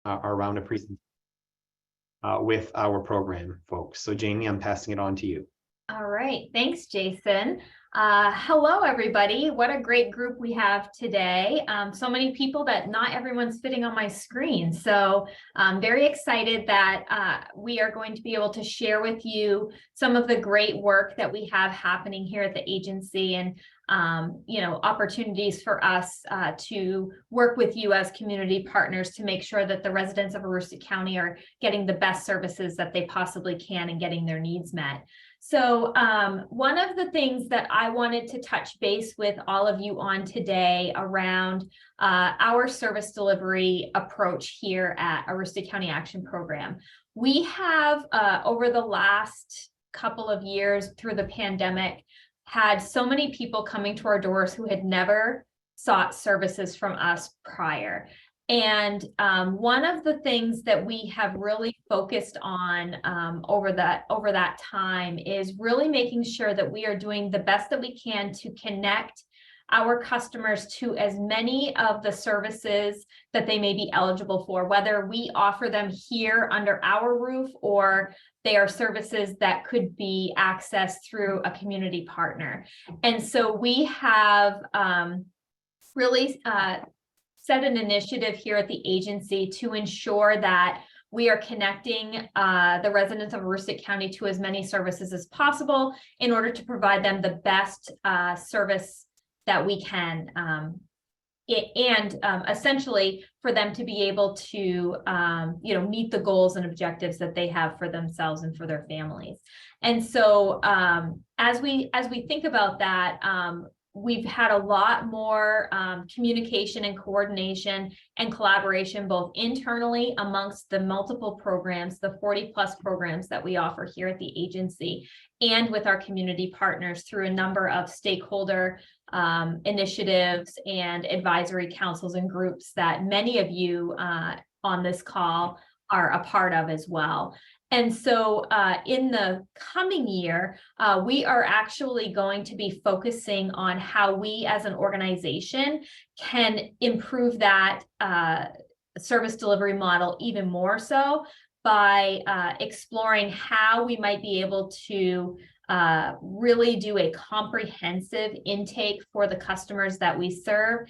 our round of presentations with our program folks. So Jamie, I'm passing it on to you. All right, thanks, Jason. Hello, everybody. What a great group we have today. So many people that not everyone's fitting on my screen. So I'm very excited that we are going to be able to share with you some of the great work that we have happening here at the agency, and opportunities for us to work with you as community partners to make sure that the residents of Aroostook County are getting the best services that they possibly can and getting their needs met. So one of the things that I wanted to touch base with all of you on today around our service delivery approach here at Aroostook County Action Program. We have over the last couple of years through the pandemic had so many people coming to our doors who had never sought services from us prior. And one of the things that we have really focused on over that time is really making sure that we are doing the best that we can to connect our customers to as many of the services that they may be eligible for, whether we offer them here under our roof or they are services that could be accessed through a community partner. And so we have really set an initiative here at the agency to ensure that we are connecting the residents of Aroostook County to as many services as possible in order to provide them the best service that we can, essentially for them to be able to meet the goals and objectives that they have for themselves and for their families. And so as we think about that, we've had a lot more communication and coordination and collaboration both internally amongst the multiple programs, the 40+ programs that we offer here at the agency, and with our community partners through a number of stakeholder initiatives and advisory councils and groups that many of you on this call are a part of as well. And so in the coming year, we are actually going to be focusing on how we as an organization can improve that service delivery model even more so by exploring how we might be able to really do a comprehensive intake for the customers that we serve,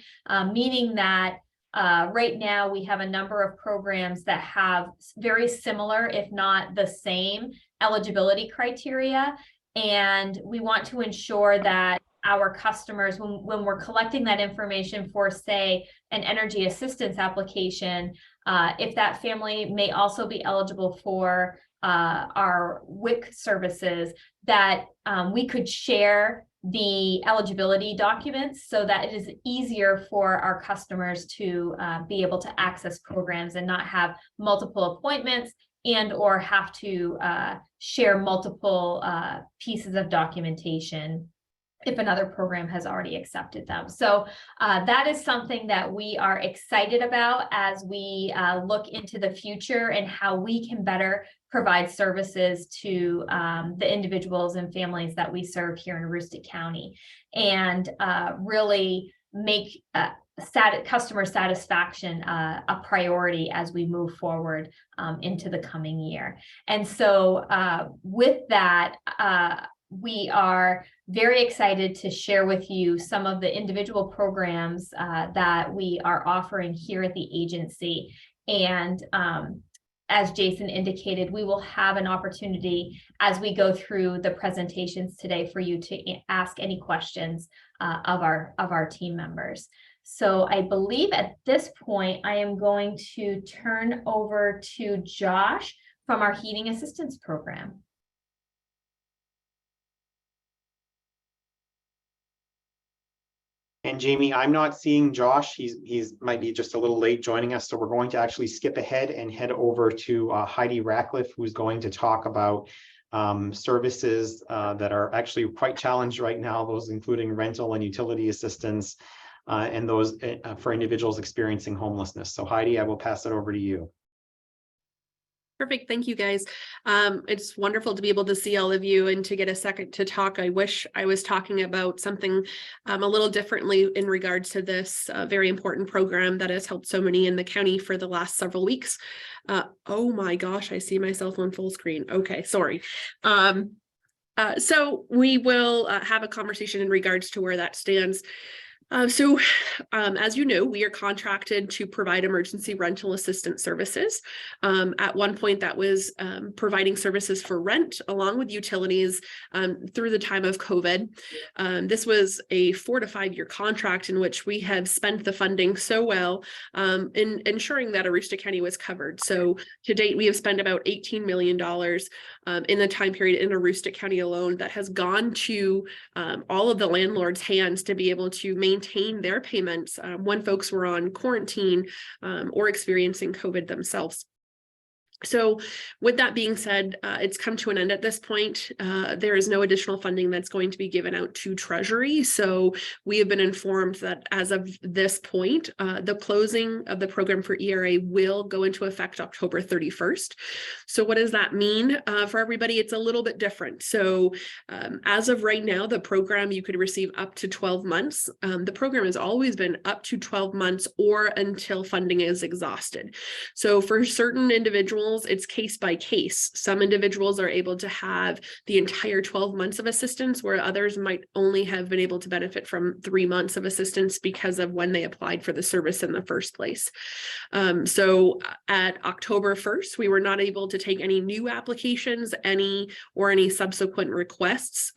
meaning that right now we have a number of programs that have very similar, if not the same, eligibility criteria. And we want to ensure that our customers, when we're collecting that information for, say, an energy assistance application, if that family may also be eligible for our WIC services, that we could share the eligibility documents so that it is easier for our customers to be able to access programs and not have multiple appointments and or have to share multiple pieces of documentation if another program has already accepted them. So that is something that we are excited about as we look into the future and how we can better provide services to the individuals and families that we serve here in Aroostook County, and really make customer satisfaction a priority as we move forward into the coming year. And so with that, we are very excited to share with you some of the individual programs that we are offering here at the agency. And as Jason indicated, we will have an opportunity as we go through the presentations today for you to ask any questions of our team members. So I believe at this point, I am going to turn over to Josh from our Heating Assistance Program. And Jamie, I'm not seeing Josh. He's might be just a little late joining us. So we're going to actually skip ahead and head over to Heidi Ratcliffe, who's going to talk about services that are actually quite challenged right now, those including rental and utility assistance and those for individuals experiencing homelessness. So Heidi, I will pass it over to you. Perfect. Thank you, guys. It's wonderful to be able to see all of you and to get a second to talk. I wish I was talking about something a little differently in regards to this very important program that has helped so many in the county for the last several weeks. Oh my gosh, I see myself on full screen. Okay, sorry. So we will have a conversation in regards to where that stands. As you know, we are contracted to provide emergency rental assistance services. At one point, that was providing services for rent along with utilities through the time of COVID. This was a 4 to 5 year contract in which we have spent the funding so well in ensuring that Aroostook County was covered. So to date, we have spent about $18 million in the time period in Aroostook County alone that has gone to all of the landlords' hands to be able to maintain their payments when folks were on quarantine or experiencing COVID themselves. So with that being said, it's come to an end at this point. There is no additional funding that's going to be given out to Treasury. So we have been informed that as of this point, the closing of the program for ERA will go into effect October 31st. So what does that mean for everybody? It's a little bit different. So as of right now, the program, you could receive up to 12 months. The program has always been up to 12 months or until funding is exhausted. So for certain individuals, it's case by case. Some individuals are able to have the entire 12 months of assistance, where others might only have been able to benefit from 3 months of assistance because of when they applied for the service in the first place. So at October 1st, we were not able to take any new applications, any subsequent requests.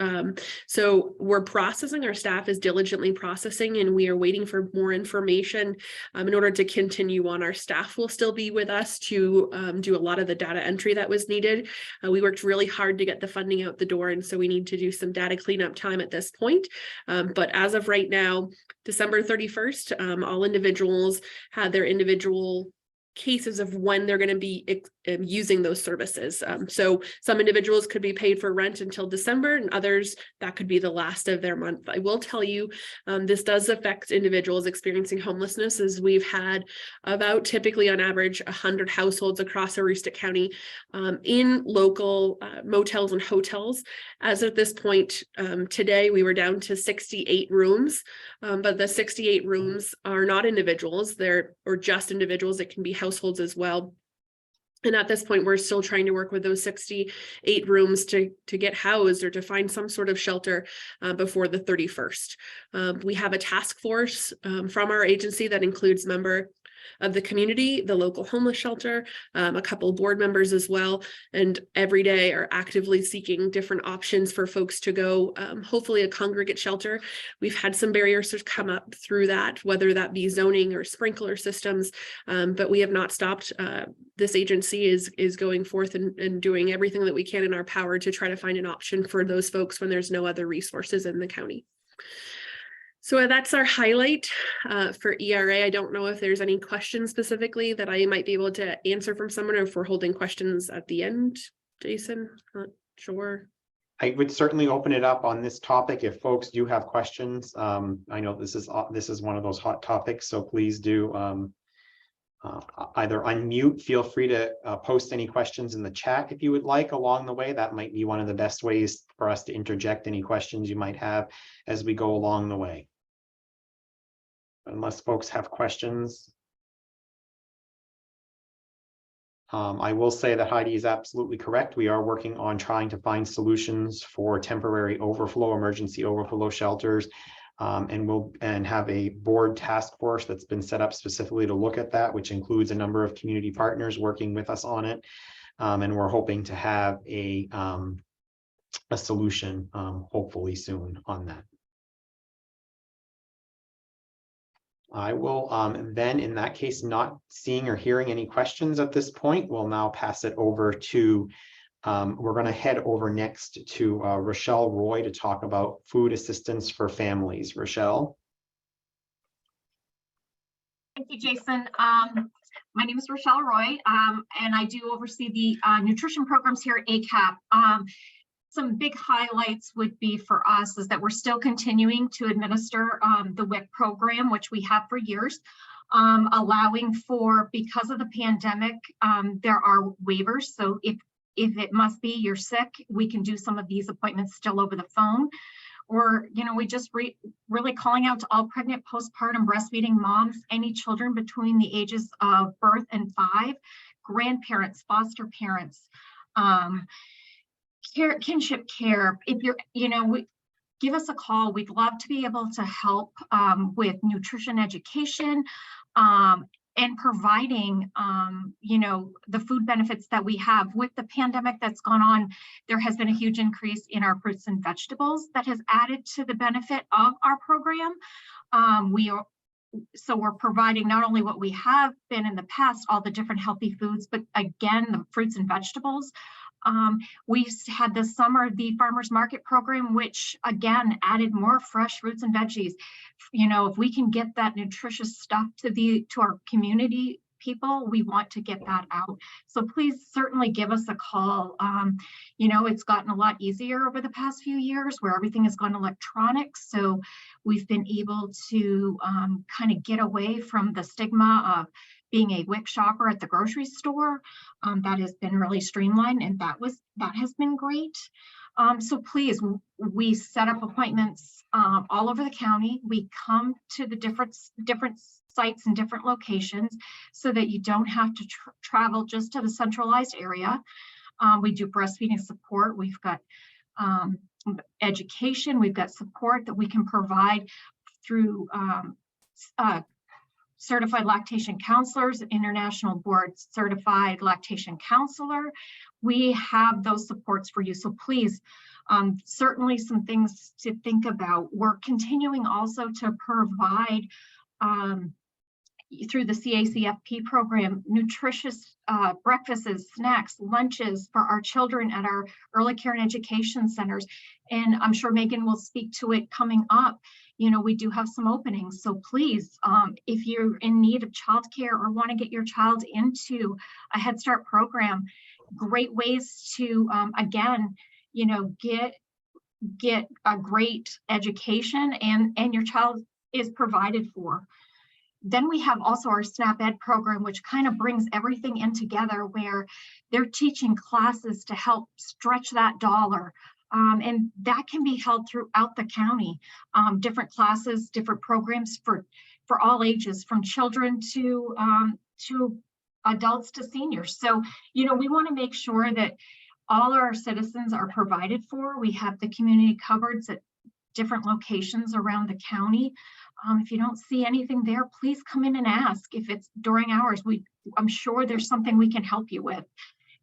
So we're processing, our staff is diligently processing, and we are waiting for more information in order to continue on. Our staff will still be with us to do a lot of the data entry that was needed. We worked really hard to get the funding out the door, and so we need to do some data cleanup time at this point. But as of right now, December 31st, all individuals had their individual cases of when they're going to be using those services. So some individuals could be paid for rent until December, and others that could be the last of their month. I will tell you, this does affect individuals experiencing homelessness, as we've had about typically on average 100 households across Aroostook County in local motels and hotels. As of this point, today we were down to 68 rooms, but the 68 rooms are not individuals, or just individuals. It can be households as well. And at this point, we're still trying to work with those 68 rooms to get housed or to find some sort of shelter before the 31st. We have a task force from our agency that includes member of the community, the local homeless shelter, a couple of board members as well, and every day are actively seeking different options for folks to go, hopefully a congregate shelter. We've had some barriers to come up through that, whether that be zoning or sprinkler systems, but we have not stopped. This agency is going forth and doing everything that we can in our power to try to find an option for those folks when there's no other resources in the county. So that's our highlight for ERA. I don't know if there's any questions specifically that I might be able to answer from someone, or if we're holding questions at the end. Jason, not sure. I would certainly open it up on this topic if folks do have questions. I know this is one of those hot topics, so please do either unmute. Feel free to post any questions in the chat if you would like along the way. That might be one of the best ways for us to interject any questions you might have as we go along the way. Unless folks have questions. I will say that Heidi is absolutely correct. We are working on trying to find solutions for temporary overflow, emergency overflow shelters, and have a board task force that's been set up specifically to look at that, which includes a number of community partners working with us on it. And we're hoping to have a solution hopefully soon on that. I will then, in that case, not seeing or hearing any questions at this point, we'll now pass it over to, we're going to head over next to Rochelle Roy to talk about food assistance for families. Rochelle. Thank you, Jason. My name is Rochelle Roy, and I do oversee the nutrition programs here at ACAP. Some big highlights would be for us is that we're still continuing to administer the WIC program, which we have for years. allowing for, because of the pandemic, there are waivers. So if it must be you're sick, we can do some of these appointments still over the phone. Or, we just really calling out to all pregnant, postpartum, breastfeeding moms, any children between the ages of birth and 5, grandparents, foster parents, kinship care. If you're, give us a call. We'd love to be able to help with nutrition education and providing, the food benefits that we have. With the pandemic that's gone on, there has been a huge increase in our fruits and vegetables that has added to the benefit of our program. So we're providing not only what we have been in the past, all the different healthy foods, but again, the fruits and vegetables. We had this summer the farmers market program, which again added more fresh fruits and veggies. If we can get that nutritious stuff to our community people, we want to get that out. So please certainly give us a call. It's gotten a lot easier over the past few years where everything has gone electronic. So we've been able to kind of get away from the stigma of being a WIC shopper at the grocery store. That has been really streamlined, and that has been great. So please, we set up appointments all over the county. We come to the different sites and different locations so that you don't have to travel just to the centralized area. We do breastfeeding support. We've got education. We've got support that we can provide through certified lactation counselors, international board certified lactation counselor. We have those supports for you. So please, certainly some things to think about. We're continuing also to provide through the CACFP program, nutritious breakfasts, snacks, lunches for our children at our early care and education centers. And I'm sure Megan will speak to it coming up. We do have some openings. So please, if you're in need of childcare or want to get your child into a Head Start program, great ways to, again, get a great education and your child is provided for. Then we have also our SNAP Ed program, which kind of brings everything in together where they're teaching classes to help stretch that dollar. And that can be held throughout the county, different classes, different programs for all ages, from children to adults to seniors. So, we want to make sure that all our citizens are provided for. We have the community cupboards at different locations around the county. If you don't see anything there, please come in and ask. If it's during hours, I'm sure there's something we can help you with.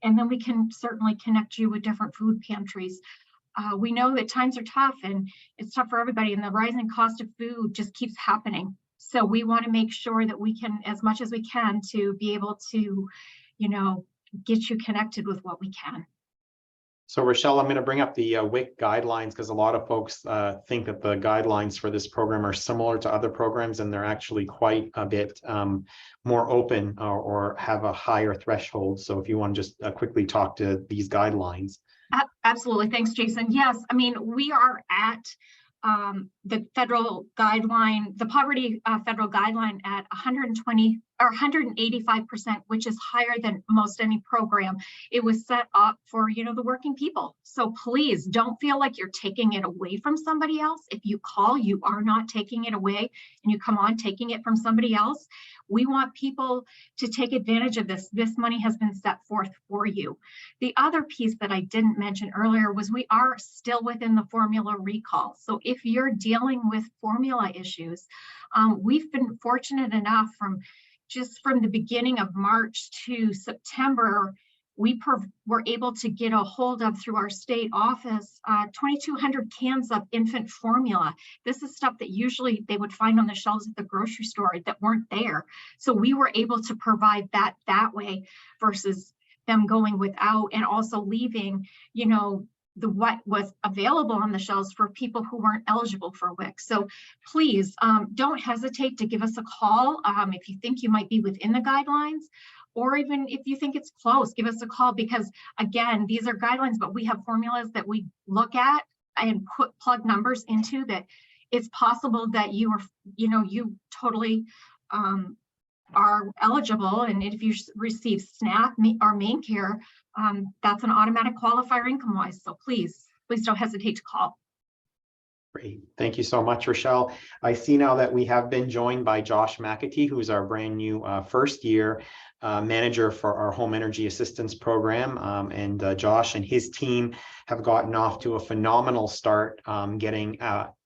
And then we can certainly connect you with different food pantries. We know that times are tough and it's tough for everybody, and the rising cost of food just keeps happening. So we want to make sure that we can, as much as we can, to be able to, get you connected with what we can. So Rochelle, I'm going to bring up the WIC guidelines because a lot of folks think that the guidelines for this program are similar to other programs, and they're actually quite a bit more open or have a higher threshold. So if you want to just quickly talk to these guidelines. Absolutely. Thanks, Jason. Yes, we are at the federal guideline, the poverty federal guideline at 120 or 185%, which is higher than most any program. It was set up for, the working people. So please don't feel like you're taking it away from somebody else. If you call, you are not taking it away, and you come on taking it from somebody else. We want people to take advantage of this. This money has been set forth for you. The other piece that I didn't mention earlier was we are still within the formula recall. So if you're dealing with formula issues, we've been fortunate enough from the beginning of March to September, we were able to get a hold of, through our state office, 2,200 cans of infant formula. This is stuff that usually they would find on the shelves at the grocery store that weren't there. So we were able to provide that way versus them going without, and also leaving, what was available on the shelves for people who weren't eligible for WIC. So please don't hesitate to give us a call if you think you might be within the guidelines, or even if you think it's close, give us a call, because again, these are guidelines, but we have formulas that we look at and plug numbers into that it's possible that you totally are eligible, and if you receive SNAP or main care, that's an automatic qualifier income-wise. So please don't hesitate to call. Great. Thank you so much, Rochelle. I see now that we have been joined by Josh McAtee, who's our brand new first year manager for our home energy assistance program. Josh and his team have gotten off to a phenomenal start, getting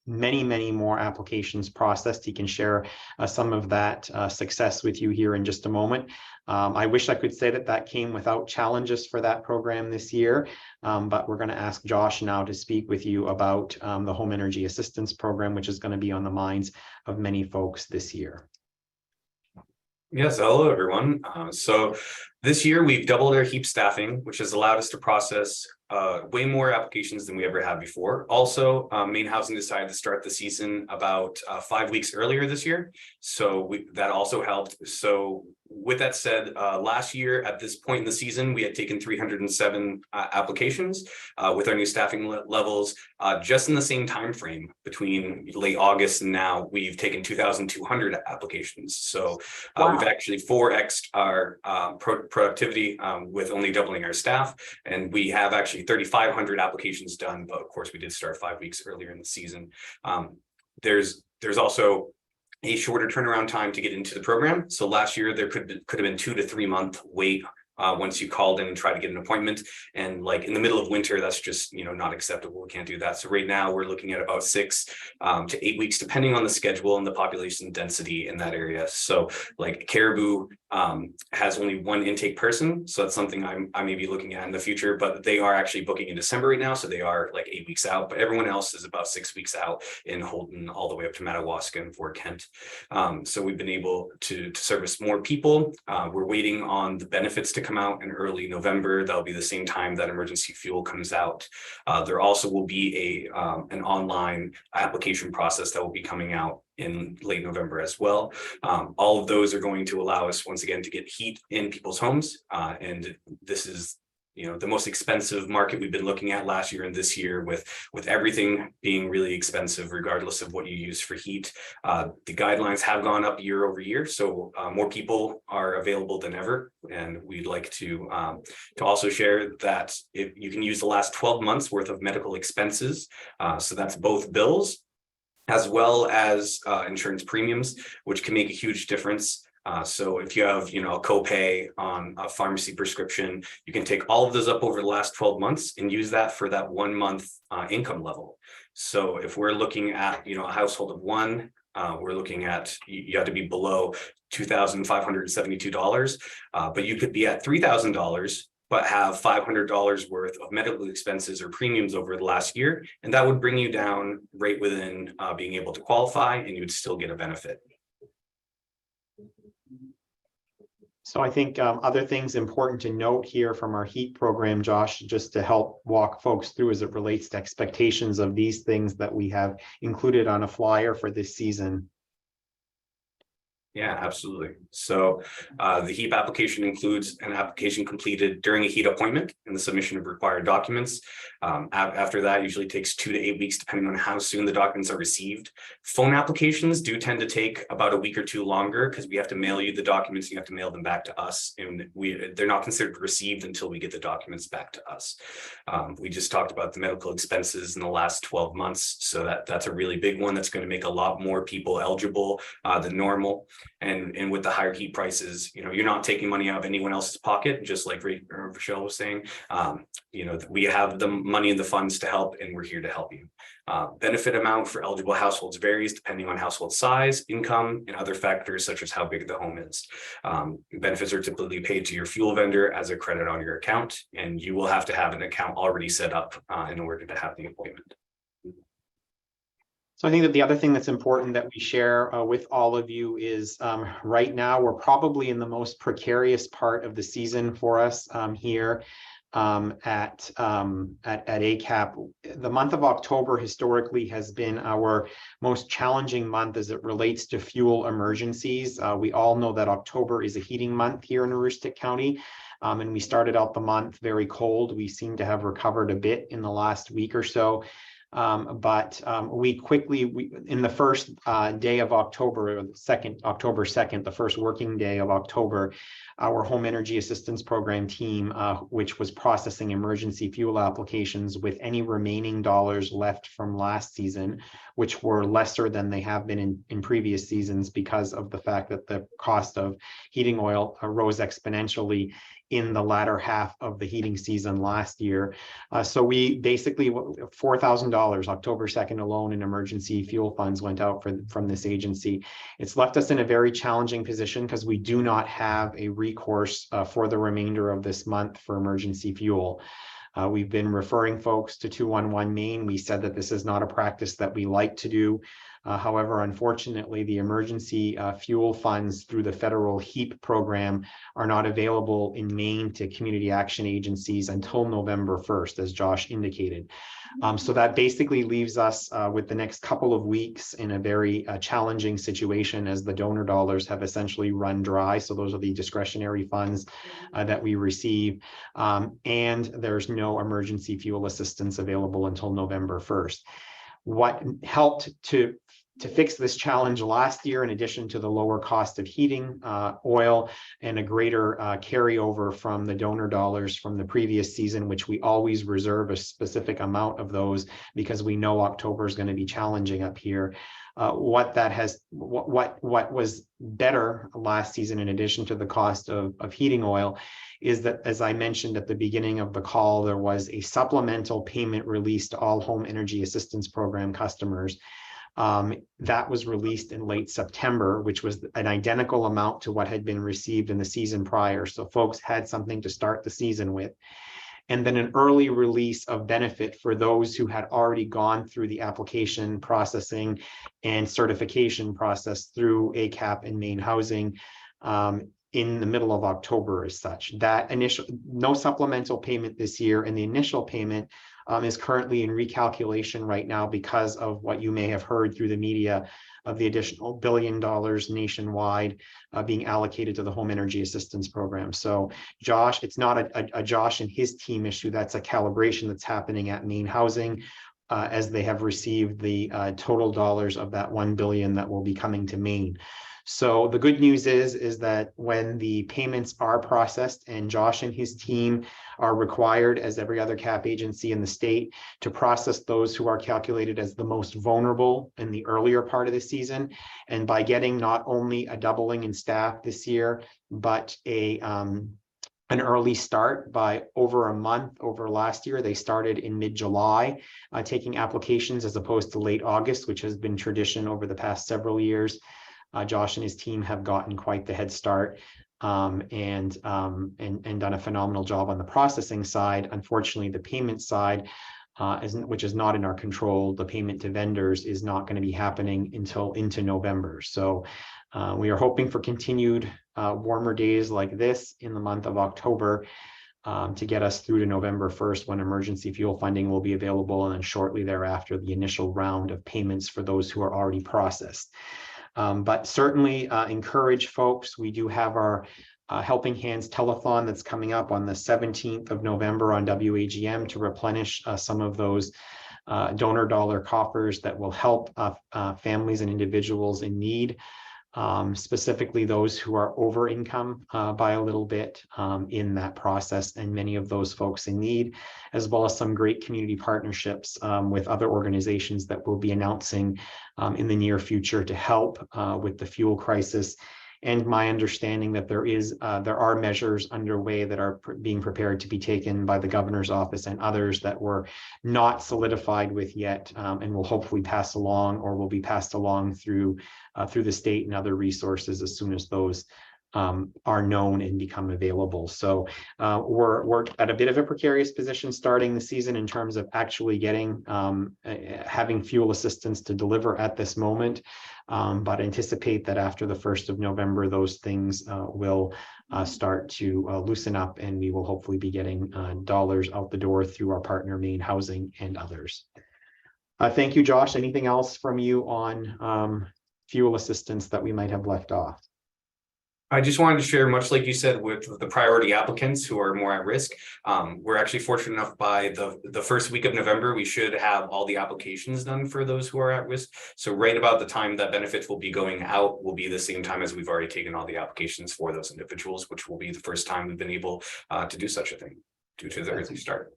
many more applications processed. He can share some of that success with you here in just a moment. I wish I could say that came without challenges for that program this year, but we're going to ask Josh now to speak with you about the home energy assistance program, which is going to be on the minds of many folks this year. Yes, hello everyone. So this year we've doubled our HEAP staffing, which has allowed us to process way more applications than we ever had before. Also, Maine Housing decided to start the season about 5 weeks earlier this year. So that also helped. So with that said, last year at this point in the season, we had taken 307 applications with our new staffing levels. Just in the same time frame between late August and now, we've taken 2,200 applications. So Wow. we've actually 4x'd our productivity with only doubling our staff, and we have actually 3,500 applications done. But of course, we did start 5 weeks earlier in the season. There's also a shorter turnaround time to get into the program. So last year there could have been 2 to 3 month wait once you called in and tried to get an appointment, and like in the middle of winter, that's just not acceptable. We can't do that. So right now we're looking at about 6 to 8 weeks, depending on the schedule and the population density in that area. So like Caribou has only 1 intake person, so that's something I may be looking at in the future, but they are actually booking in December right now, so they are like 8 weeks out, but everyone else is about 6 weeks out in Holton all the way up to Madawaska and Fort Kent. So we've been able to service more people. We're waiting on the benefits to come out in early November. That'll be the same time that emergency fuel comes out. There also will be an online application process that will be coming out in late November as well. All of those are going to allow us once again to get heat in people's homes, and this is the most expensive market we've been looking at last year and this year, with everything being really expensive regardless of what you use for heat. The guidelines have gone up year over year, so more people are available than ever, and we'd like to also share that if you can use the last 12 months worth of medical expenses, so that's both bills as well as insurance premiums, which can make a huge difference. So if you have, a copay on a pharmacy prescription, you can take all of those up over the last 12 months and use that for that 1 month income level. So if we're looking at, a household of 1, we're looking at, you have to be below $2,572, but you could be at $3,000, but have $500 worth of medical expenses or premiums over the last year. And that would bring you down right within being able to qualify, and you would still get a benefit. So I think other things important to note here from our HEAT program, Josh, just to help walk folks through as it relates to expectations of these things that we have included on a flyer for this season. Yeah, absolutely. So the HEAP application includes an application completed during a HEAT appointment and the submission of required documents. After that, usually takes 2 to 8 weeks, depending on how soon the documents are received. Phone applications do tend to take about a week or 2 longer because we have to mail you the documents. You have to mail them back to us, and they're not considered received until we get the documents back to us. We just talked about the medical expenses in the last 12 months. So that's a really big one that's going to make a lot more people eligible than normal. And with the higher heat prices, you're not taking money out of anyone else's pocket, just like Rochelle was saying. We have the money in the funds to help, and we're here to help you. Benefit amount for eligible households varies depending on household size, income, and other factors such as how big the home is. Benefits are typically paid to your fuel vendor as a credit on your account, and you will have to have an account already set up in order to have the appointment. So I think that the other thing that's important that we share with all of you is right now we're probably in the most precarious part of the season for us here at ACAP. The month of October historically has been our most challenging month as it relates to fuel emergencies. We all know that October is a heating month here in Aroostook County. And we started out the month very cold. We seem to have recovered a bit in the last week or so. But we quickly, in the first day of October, or October 2nd, the first working day of October, our Home Energy Assistance Program team, which was processing emergency fuel applications with any remaining dollars left from last season, which were lesser than they have been in previous seasons because of the fact that the cost of heating oil rose exponentially in the latter half of the heating season last year. So we basically, $4,000 October 2nd alone in emergency fuel funds went out from this agency. It's left us in a very challenging position because we do not have a recourse for the remainder of this month for emergency fuel. We've been referring folks to 211 Main. We said that this is not a practice that we like to do. However, unfortunately, the emergency fuel funds through the federal HEAP program are not available in Maine to community action agencies until November 1st, as Josh indicated. So that basically leaves us with the next couple of weeks in a very challenging situation as the donor dollars have essentially run dry. So those are the discretionary funds that we receive. And there's no emergency fuel assistance available until November 1st. What helped to fix this challenge last year, in addition to the lower cost of heating oil and a greater carryover from the donor dollars from the previous season, which we always reserve a specific amount of those because we know October is going to be challenging up here. What was better last season, in addition to the cost of heating oil, is that, as I mentioned at the beginning of the call, there was a supplemental payment released to all Home Energy Assistance Program customers. That was released in late September, which was an identical amount to what had been received in the season prior. So folks had something to start the season with. And then an early release of benefit for those who had already gone through the application processing and certification process through ACAP and Maine Housing in the middle of October as such. That initial, no supplemental payment this year, and the initial payment is currently in recalculation right now because of what you may have heard through the media of the additional $1 billion nationwide being allocated to the Home Energy Assistance Program. So Josh, it's not a Josh and his team issue. That's a calibration that's happening at Maine Housing as they have received the total dollars of that $1 billion that will be coming to Maine. So the good news is that when the payments are processed, and Josh and his team are required, as every other CAP agency in the state, to process those who are calculated as the most vulnerable in the earlier part of the season. And by getting not only a doubling in staff this year, but an early start by over a month over last year. They started in mid-July taking applications as opposed to late August, which has been tradition over the past several years. Josh and his team have gotten quite the head start and done a phenomenal job on the processing side. Unfortunately, the payment side, which is not in our control, the payment to vendors is not going to be happening until into November. So we are hoping for continued warmer days like this in the month of October to get us through to November 1st, when emergency fuel funding will be available, and then shortly thereafter, the initial round of payments for those who are already processed. But certainly encourage folks. We do have our Helping Hands telethon that's coming up on the 17th of November on WAGM to replenish some of those donor dollar coffers that will help families and individuals in need, specifically those who are over income by a little bit in that process, and many of those folks in need, as well as some great community partnerships with other organizations that we'll be announcing in the near future to help with the fuel crisis. And my understanding that there are measures underway that are being prepared to be taken by the governor's office and others that were not solidified with yet, and will hopefully pass along, or will be passed along through the state and other resources as soon as those are known and become available. So we're at a bit of a precarious position starting the season in terms of actually getting having fuel assistance to deliver at this moment. But anticipate that after the 1st of November, those things will start to loosen up, and we will hopefully be getting dollars out the door through our partner Maine Housing and others. Thank you, Josh. Anything else from you on fuel assistance that we might have left off? I just wanted to share, much like you said, with the priority applicants who are more at risk. We're actually fortunate enough by the first week of November, we should have all the applications done for those who are at risk. So right about the time that benefits will be going out will be the same time as we've already taken all the applications for those individuals, which will be the first time we've been able to do such a thing due to the early start.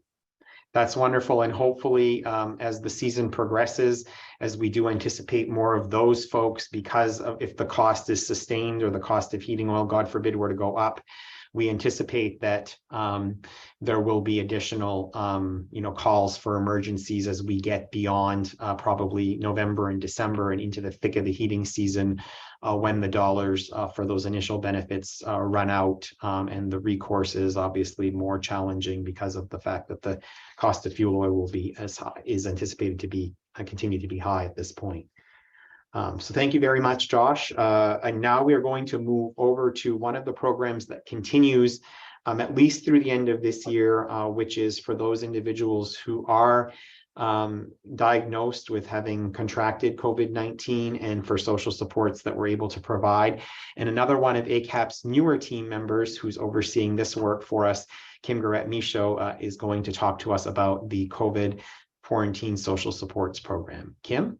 That's wonderful. And hopefully, as the season progresses, as we do anticipate more of those folks, because of if the cost is sustained or the cost of heating oil, God forbid, were to go up, we anticipate that there will be additional, calls for emergencies as we get beyond probably November and December and into the thick of the heating season, when the dollars for those initial benefits run out, and the recourse is obviously more challenging because of the fact that the cost of fuel oil will be as high, is anticipated to be continue to be high at this point. So thank you very much, Josh. And now we are going to move over to one of the programs that continues at least through the end of this year, which is for those individuals who are diagnosed with having contracted COVID-19 and for social supports that we're able to provide. And another one of ACAP's newer team members who's overseeing this work for us, Kim Garrett-Michaud, is going to talk to us about the COVID quarantine social supports program. Kim?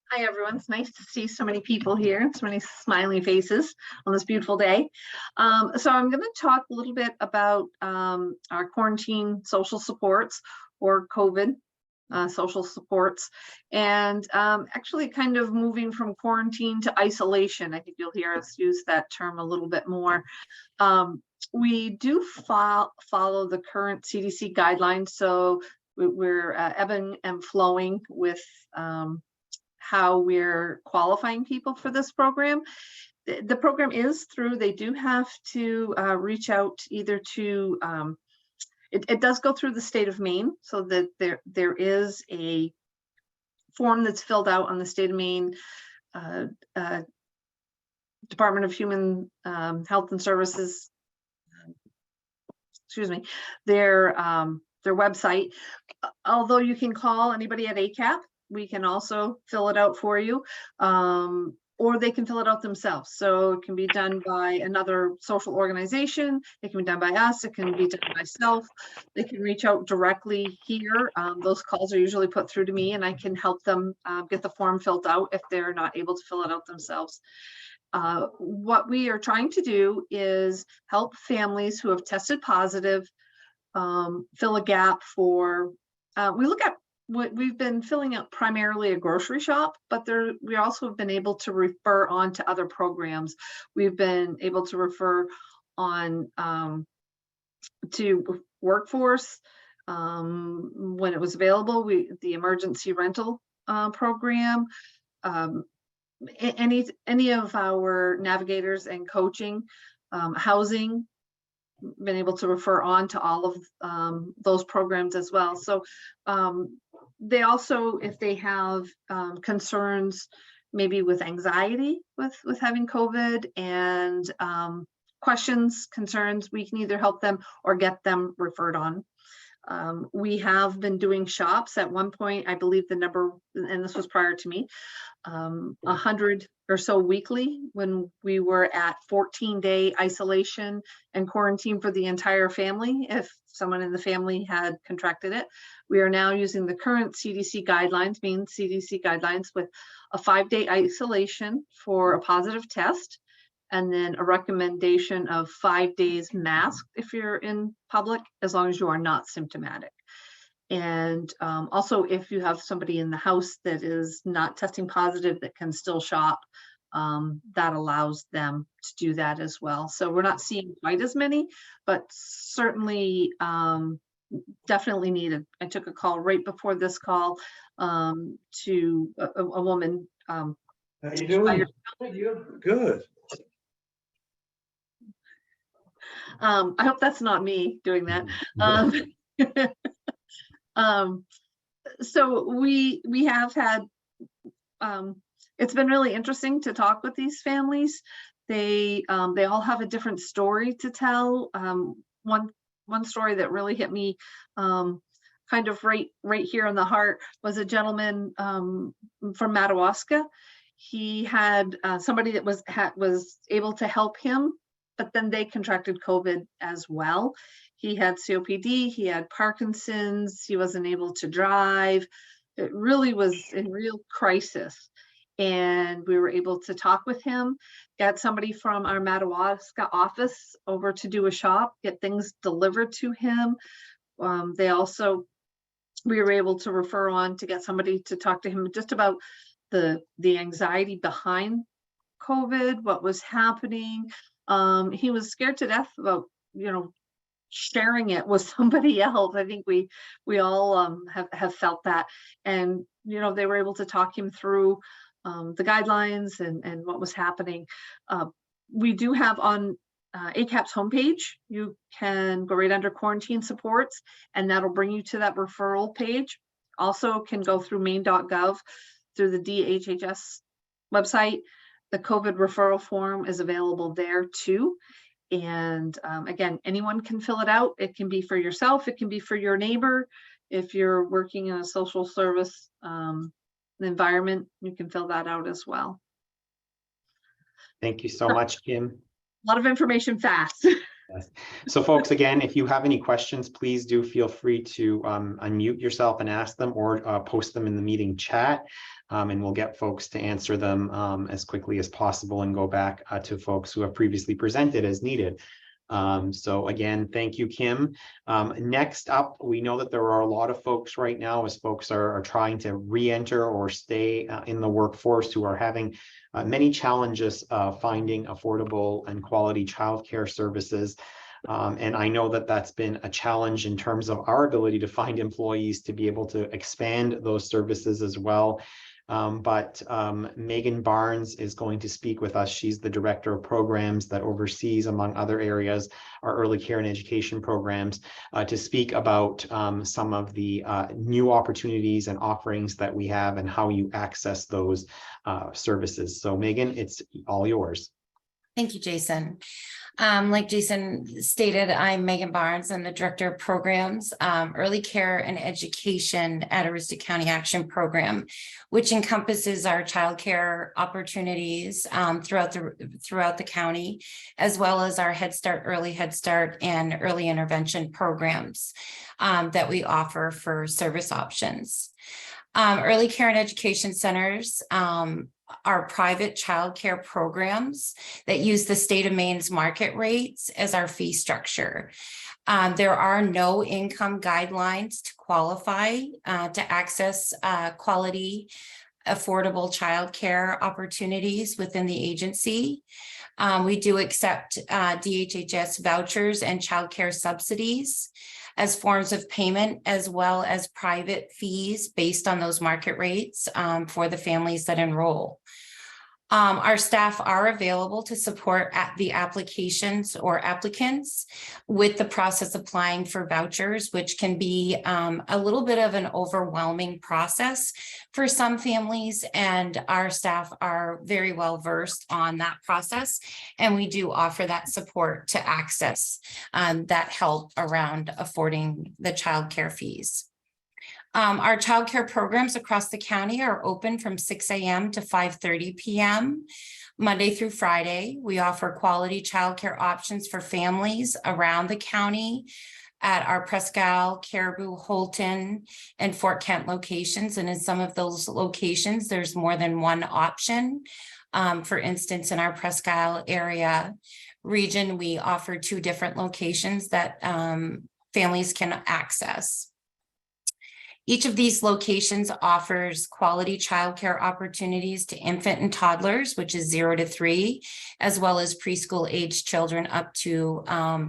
Hi, everyone. It's nice to see so many people here, so many smiling faces on this beautiful day. So I'm going to talk a little bit about our quarantine social supports, or COVID social supports, and actually kind of moving from quarantine to isolation. I think you'll hear us use that term a little bit more. We do follow the current CDC guidelines, so we're ebbing and flowing with how we're qualifying people for this program. The program is through, they do have to reach out either to, it does go through the state of Maine, so that there is a form that's filled out on the state of Maine Department of Human Health and Services, their website. Although you can call anybody at ACAP, we can also fill it out for you, or they can fill it out themselves. So it can be done by another social organization, it can be done by us, it can be done by self. They can reach out directly here. Those calls are usually put through to me, and I can help them get the form filled out if they're not able to fill it out themselves. What we are trying to do is help families who have tested positive fill a gap for, we look at what we've been filling out primarily a grocery shop, but we also have been able to refer on to other programs. We've been able to refer on to workforce when it was available, the emergency rental program, any of our navigators and coaching, housing, been able to refer on to all of those programs as well. So they also, if they have concerns maybe with anxiety with having COVID and questions, concerns, we can either help them or get them referred on. We have been doing shops at one point, I believe the number, and this was prior to me, 100 or so weekly when we were at 14-day isolation and quarantine for the entire family if someone in the family had contracted it. We are now using the current CDC guidelines, Maine CDC guidelines, with a 5-day isolation for a positive test, and then a recommendation of 5 days masked if you're in public, as long as you are not symptomatic. And also, if you have somebody in the house that is not testing positive that can still shop, that allows them to do that as well. So we're not seeing quite as many, but certainly definitely needed. I took a call right before this call to a woman. How you doing? Good. I hope that's not me doing that. So we have had, it's been really interesting to talk with these families. They all have a different story to tell. One story that really hit me kind of right here in the heart was a gentleman from Madawaska. He had somebody that was able to help him, but then they contracted COVID as well. He had COPD, he had Parkinson's, he wasn't able to drive. It really was in real crisis. And we were able to talk with him, got somebody from our Madawaska office over to do a shop, get things delivered to him. We were able to refer on to get somebody to talk to him just about the anxiety behind COVID, what was happening. He was scared to death about, sharing it with somebody else. I think we all have felt that. And, they were able to talk him through the guidelines and what was happening. We do have on ACAP's homepage, you can go right under quarantine supports, and that'll bring you to that referral page. Also can go through maine.gov through the DHHS website. The COVID referral form is available there too. And again, anyone can fill it out. It can be for yourself, it can be for your neighbor. If you're working in a social service environment, you can fill that out as well. Thank you so much, Kim. A lot of information fast. Yes. So folks, again, if you have any questions, please do feel free to unmute yourself and ask them, or post them in the meeting chat, and we'll get folks to answer them as quickly as possible and go back to folks who have previously presented as needed. So again, thank you, Kim. Next up, we know that there are a lot of folks right now, as folks are trying to re-enter or stay in the workforce, who are having many challenges finding affordable and quality childcare services. And I know that that's been a challenge in terms of our ability to find employees to be able to expand those services as well. But Megan Barnes is going to speak with us. She's the director of programs that oversees, among other areas, our early care and education programs, to speak about some of the new opportunities and offerings that we have and how you access those services. So Megan, it's all yours. Thank you, Jason. Like Jason stated, I'm Megan Barnes. I'm the Director of Programs, Early Care and Education at Aroostook County Action Program, which encompasses our childcare opportunities throughout the county, as well as our Head Start, Early Head Start, and early intervention programs that we offer for service options. Early care and education centers are private childcare programs that use the state of Maine's market rates as our fee structure. There are no income guidelines to qualify to access quality, affordable childcare opportunities within the agency. We do accept DHHS vouchers and childcare subsidies as forms of payment, as well as private fees based on those market rates for the families that enroll. Our staff are available to support the applications or applicants with the process applying for vouchers, which can be a little bit of an overwhelming process for some families, and our staff are very well versed on that process, and we do offer that support to access that help around affording the childcare fees. Our childcare programs across the county are open from 6 a.m. to 5:30 p.m. Monday through Friday. We offer quality childcare options for families around the county at our Presque Caribou, Holton, and Fort Kent locations. And in some of those locations, there's more than one option. For instance, in our Presque area region, we offer 2 different locations that families can access. Each of these locations offers quality childcare opportunities to infant and toddlers, which is 0 to 3, as well as preschool age children up to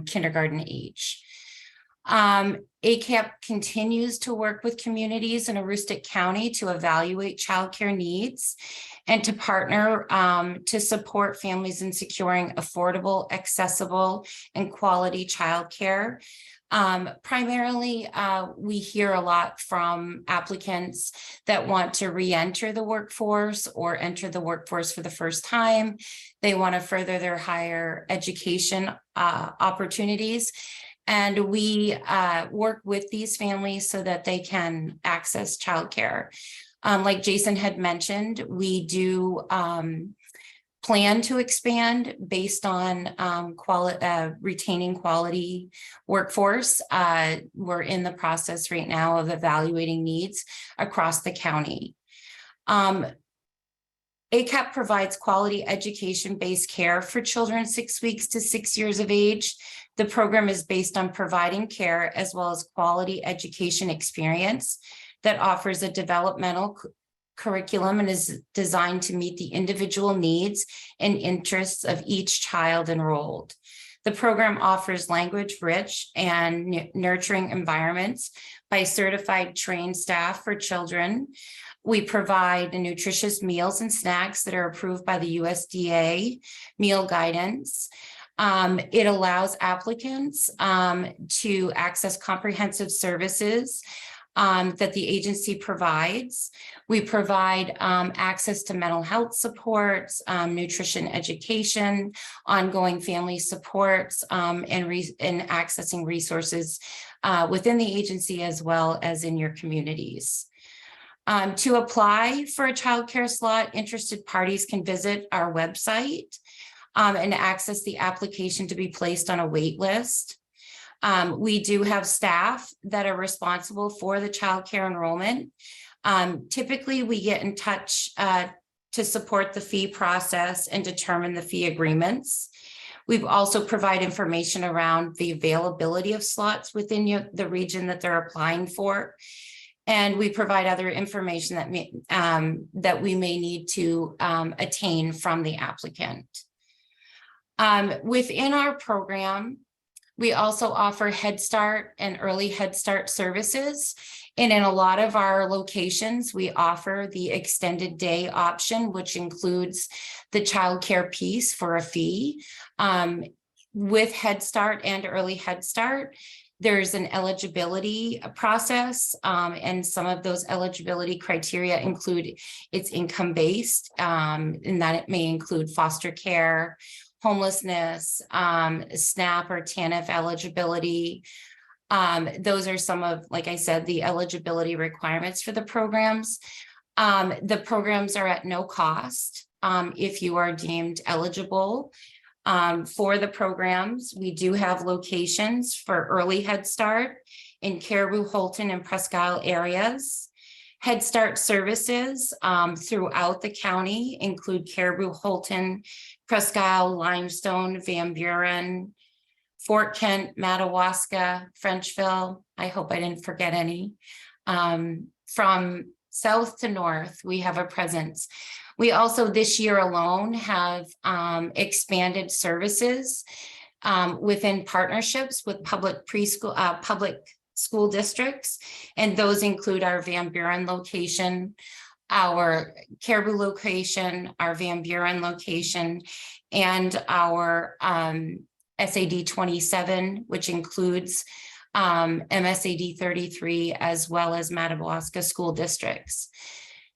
kindergarten age. ACAP continues to work with communities in Aroostook County to evaluate childcare needs and to partner to support families in securing affordable, accessible, and quality childcare. Primarily, we hear a lot from applicants that want to re-enter the workforce or enter the workforce for the first time. They want to further their higher education opportunities. And we work with these families so that they can access childcare. Like Jason had mentioned, we do plan to expand based on retaining quality workforce. We're in the process right now of evaluating needs across the county. ACAP provides quality education-based care for children 6 weeks to 6 years of age. The program is based on providing care as well as quality education experience that offers a developmental curriculum and is designed to meet the individual needs and interests of each child enrolled. The program offers language-rich and nurturing environments by certified trained staff for children. We provide nutritious meals and snacks that are approved by the USDA meal guidance. It allows applicants to access comprehensive services that the agency provides. We provide access to mental health supports, nutrition education, ongoing family supports, and accessing resources within the agency as well as in your communities. To apply for a childcare slot, interested parties can visit our website and access the application to be placed on a wait list. We do have staff that are responsible for the childcare enrollment. Typically, we get in touch to support the fee process and determine the fee agreements. We've also provided information around the availability of slots within the region that they're applying for. And we provide other information that we may need to attain from the applicant. Within our program, we also offer Head Start and early Head Start services. And in a lot of our locations, we offer the extended day option, which includes the childcare piece for a fee. With Head Start and early Head Start, there's an eligibility process, and some of those eligibility criteria include it's income-based, and that it may include foster care, homelessness, SNAP or TANF eligibility. Those are some of, like I said, the eligibility requirements for the programs. The programs are at no cost if you are deemed eligible. For the programs, we do have locations for early Head Start in Caribou, Holton, and Presque Isle areas. Head Start services throughout the county include Caribou, Holton, Presque Isle, Limestone, Van Buren, Fort Kent, Madawaska, Frenchville. I hope I didn't forget any. From south to north, we have a presence. We also this year alone have expanded services within partnerships with public school districts, and those include our Van Buren location, our Caribou location, our Van Buren location, and our SAD 27, which includes MSAD 33, as well as Madawaska school districts.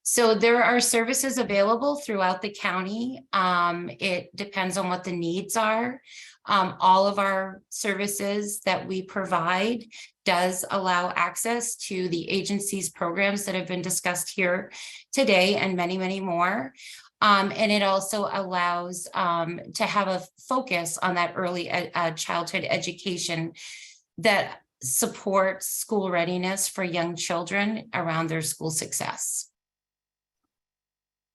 So there are services available throughout the county. It depends on what the needs are. All of our services that we provide does allow access to the agency's programs that have been discussed here today and many, many more. And it also allows to have a focus on that early childhood education that supports school readiness for young children around their school success.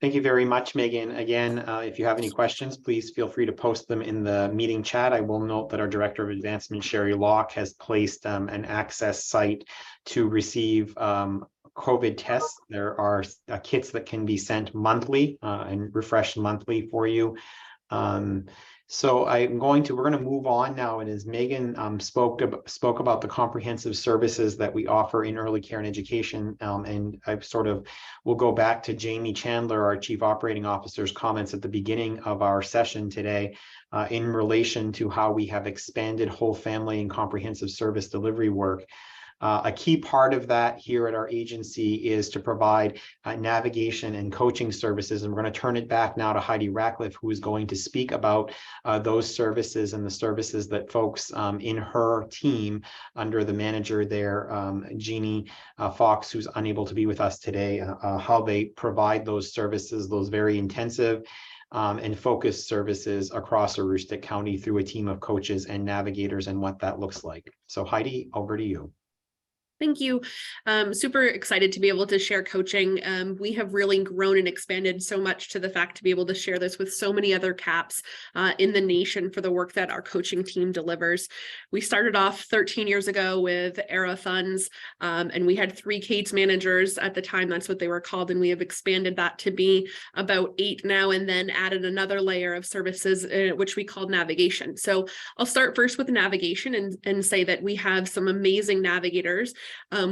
Thank you very much, Megan. Again, if you have any questions, please feel free to post them in the meeting chat. I will note that our Director of Advancement, Sherry Locke, has placed an access site to receive COVID tests. There are kits that can be sent monthly and refreshed monthly for you. So we're going to move on now, and as Megan spoke about the comprehensive services that we offer in early care and education, and I will go back to Jamie Chandler, our Chief Operating Officer's comments at the beginning of our session today in relation to how we have expanded whole family and comprehensive service delivery work. A key part of that here at our agency is to provide navigation and coaching services. And we're going to turn it back now to Heidi Ratcliffe, who is going to speak about those services and the services that folks in her team under the manager there, Jeannie Fox, who's unable to be with us today, how they provide those services, those very intensive and focused services across Aroostook County through a team of coaches and navigators and what that looks like. So Heidi, over to you. Thank you. Super excited to be able to share coaching. We have really grown and expanded so much to the fact to be able to share this with so many other CAPs in the nation for the work that our coaching team delivers. We started off 13 years ago with ERA funds, and we had 3 case managers at the time. That's what they were called. And we have expanded that to be about 8 now, and then added another layer of services, which we call navigation. So I'll start first with navigation and say that we have some amazing navigators.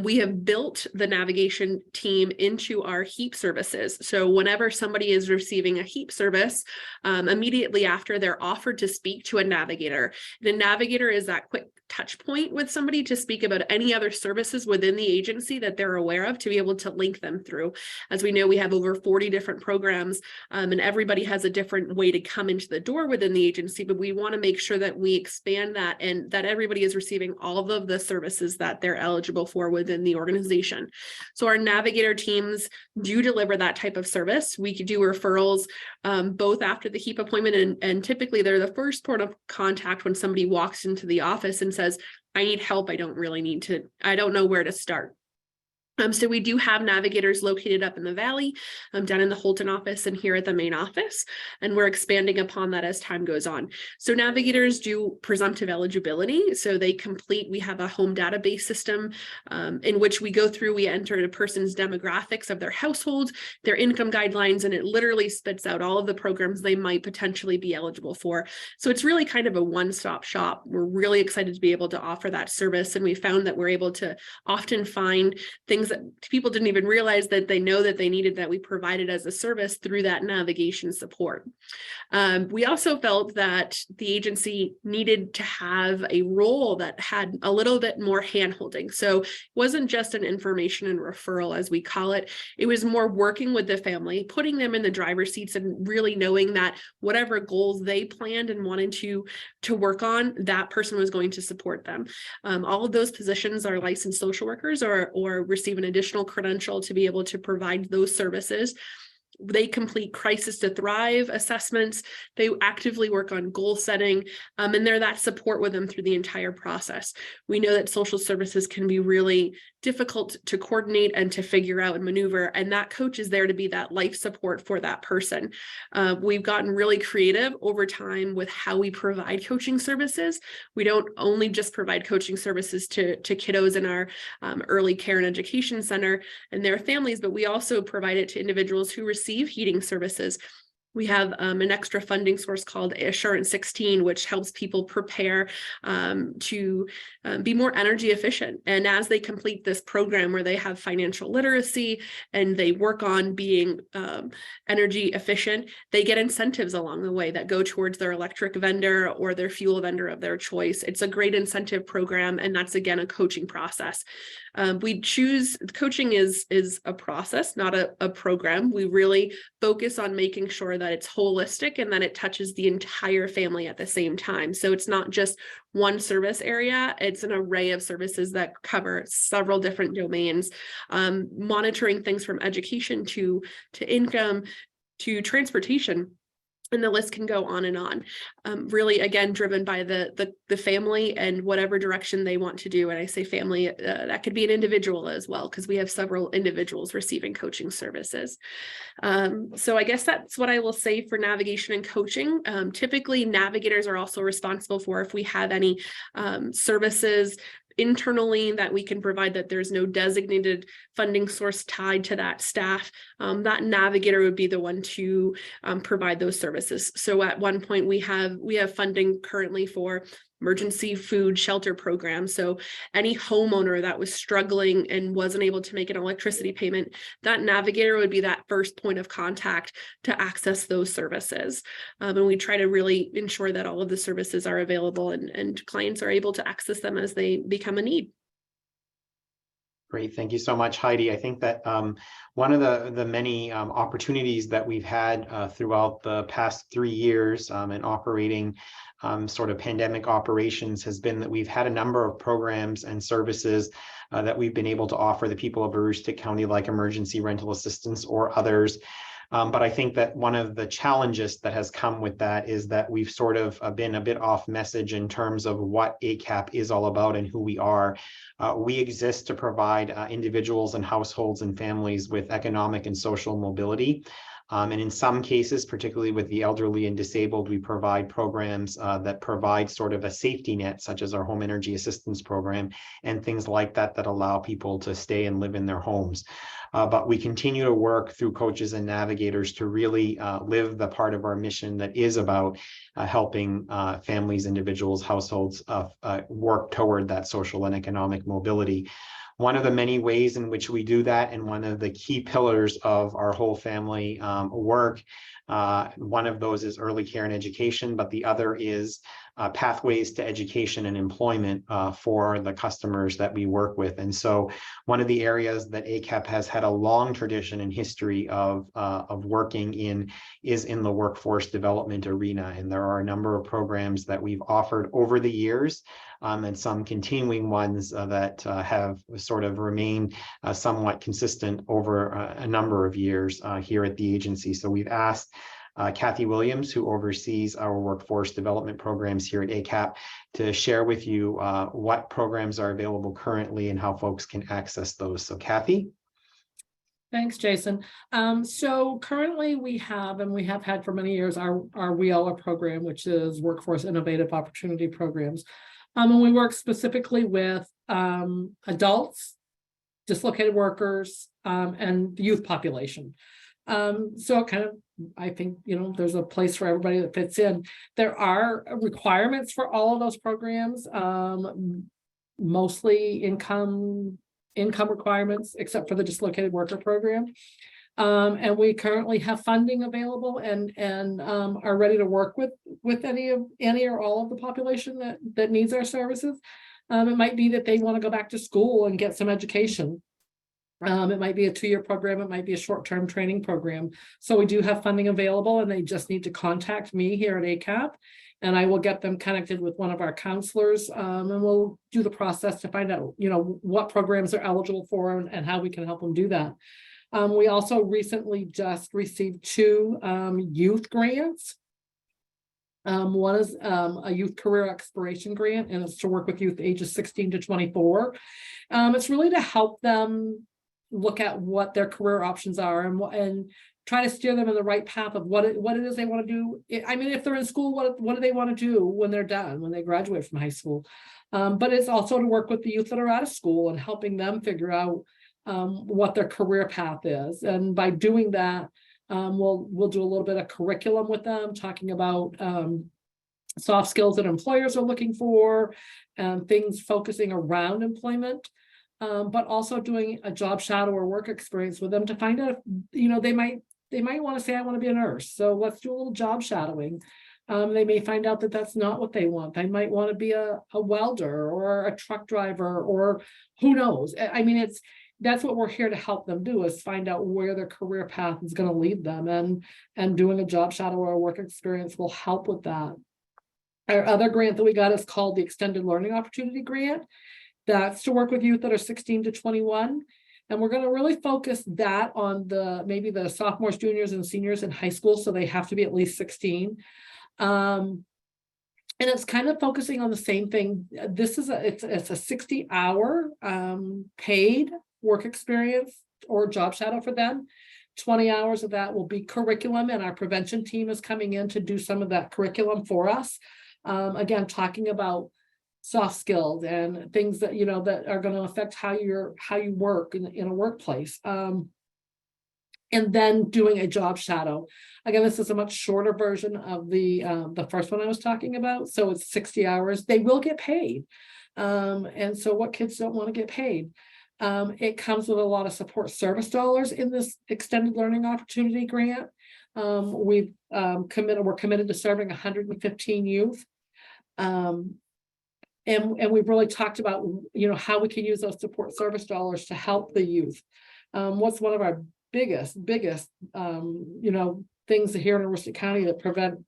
We have built the navigation team into our HEAP services. So whenever somebody is receiving a HEAP service, immediately after they're offered to speak to a navigator. The navigator is that quick touch point with somebody to speak about any other services within the agency that they're aware of to be able to link them through. As we know, we have over 40 different programs, and everybody has a different way to come into the door within the agency, but we want to make sure that we expand that and that everybody is receiving all of the services that they're eligible for within the organization. So our navigator teams do deliver that type of service. We could do referrals both after the HEAP appointment, and typically they're the first point of contact when somebody walks into the office and says, I need help. I don't know where to start. So we do have navigators located up in the Valley, down in the Holton office and here at the main office, and we're expanding upon that as time goes on. So navigators do presumptive eligibility. So we have a home database system in which we go through, we enter a person's demographics of their household, their income guidelines, and it literally spits out all of the programs they might potentially be eligible for. So it's really kind of a one-stop shop. We're really excited to be able to offer that service. And we found that we're able to often find things that people didn't even realize that they know that they needed, that we provided as a service through that navigation support. We also felt that the agency needed to have a role that had a little bit more handholding. So it wasn't just an information and referral, as we call it. It was more working with the family, putting them in the driver's seats and really knowing that whatever goals they planned and wanted to work on, that person was going to support them. All of those positions are licensed social workers or receive an additional credential to be able to provide those services. They complete crisis to thrive assessments. They actively work on goal setting, and they're that support with them through the entire process. We know that social services can be really difficult to coordinate and to figure out and maneuver, and that coach is there to be that life support for that person. We've gotten really creative over time with how we provide coaching services. We don't only just provide coaching services to kiddos in our early care and education center and their families, but we also provide it to individuals who receive heating services. We have an extra funding source called Assurance 16, which helps people prepare to be more energy efficient. And as they complete this program where they have financial literacy and they work on being energy efficient, they get incentives along the way that go towards their electric vendor or their fuel vendor of their choice. It's a great incentive program, and that's, again, a coaching process. Coaching is a process, not a program. We really focus on making sure that it's holistic and that it touches the entire family at the same time. So it's not just one service area, it's an array of services that cover several different domains, monitoring things from education to income to transportation. And the list can go on and on. Really, again, driven by the family and whatever direction they want to do. And I say family, that could be an individual as well, because we have several individuals receiving coaching services. So I guess that's what I will say for navigation and coaching. Typically, navigators are also responsible for if we have any services internally that we can provide that there's no designated funding source tied to that staff, that navigator would be the one to provide those services. So at one point we have funding currently for emergency food shelter program. So any homeowner that was struggling and wasn't able to make an electricity payment, that navigator would be that first point of contact to access those services. And we try to really ensure that all of the services are available and clients are able to access them as they become a need. Great, thank you so much, Heidi. I think that one of the many opportunities that we've had throughout the past 3 years in operating sort of pandemic operations has been that we've had a number of programs and services that we've been able to offer the people of Aroostook County, like emergency rental assistance or others. But I think that one of the challenges that has come with that is that we've sort of been a bit off message in terms of what ACAP is all about and who we are. We exist to provide individuals and households and families with economic and social mobility. And in some cases, particularly with the elderly and disabled, we provide programs that provide sort of a safety net, such as our home energy assistance program and things like that, that allow people to stay and live in their homes. But we continue to work through coaches and navigators to really live the part of our mission that is about helping families, individuals, households work toward that social and economic mobility. One of the many ways in which we do that, and one of the key pillars of our whole family work, one of those is early care and education, but the other is pathways to education and employment for the customers that we work with. And so one of the areas that ACAP has had a long tradition and history of working in is in the workforce development arena. And there are a number of programs that we've offered over the years, and some continuing ones that have sort of remained somewhat consistent over a number of years here at the agency. So we've asked Kathy Williams, who oversees our workforce development programs here at ACAP, to share with you what programs are available currently and how folks can access those. So Kathy. Thanks, Jason. So currently we have, and we have had for many years, our WIOA program, which is Workforce Innovative Opportunity Programs. And we work specifically with adults, dislocated workers, and the youth population. So kind of, I think, there's a place for everybody that fits in. There are requirements for all of those programs, mostly income requirements, except for the dislocated worker program. And we currently have funding available and are ready to work with any or all of the population that needs our services. It might be that they want to go back to school and get some education. It might be a 2-year program. It might be a short-term training program. So we do have funding available, and they just need to contact me here at ACAP, and I will get them connected with one of our counselors, and we'll do the process to find out, what programs they're eligible for and how we can help them do that. We also recently just received 2 youth grants. One is a youth career exploration grant, and it's to work with youth ages 16 to 24. It's really to help them look at what their career options are and try to steer them in the right path of what it is they want to do. I mean, if they're in school, what do they want to do when they're done, when they graduate from high school? But it's also to work with the youth that are out of school and helping them figure out what their career path is. And by doing that, we'll do a little bit of curriculum with them, talking about soft skills that employers are looking for and things focusing around employment. But also doing a job shadow or work experience with them to find out if, they might want to say, I want to be a nurse. So let's do a little job shadowing. They may find out that that's not what they want. They might want to be a welder or a truck driver, or who knows. I mean, that's what we're here to help them do, is find out where their career path is going to lead them, and doing a job shadow or a work experience will help with that. Our other grant that we got is called the Extended Learning Opportunity Grant. That's to work with youth that are 16 to 21. And we're going to really focus that on maybe the sophomores, juniors, and seniors in high school. So they have to be at least 16. And it's kind of focusing on the same thing. This is it's a 60-hour paid work experience or job shadow for them. 20 hours of that will be curriculum, and our prevention team is coming in to do some of that curriculum for us. Again, talking about soft skills and things that that are going to affect how you work in a workplace, and then doing a job shadow. Again, this is a much shorter version of the first one I was talking about. So it's 60 hours. They will get paid, and so what kids don't want to get paid? It comes with a lot of support service dollars in this Extended Learning Opportunity Grant. We're committed to serving 115 youth. And we've really talked about, how we can use those support service dollars to help the youth. What's one of our biggest, things here in Aroostook County that prevent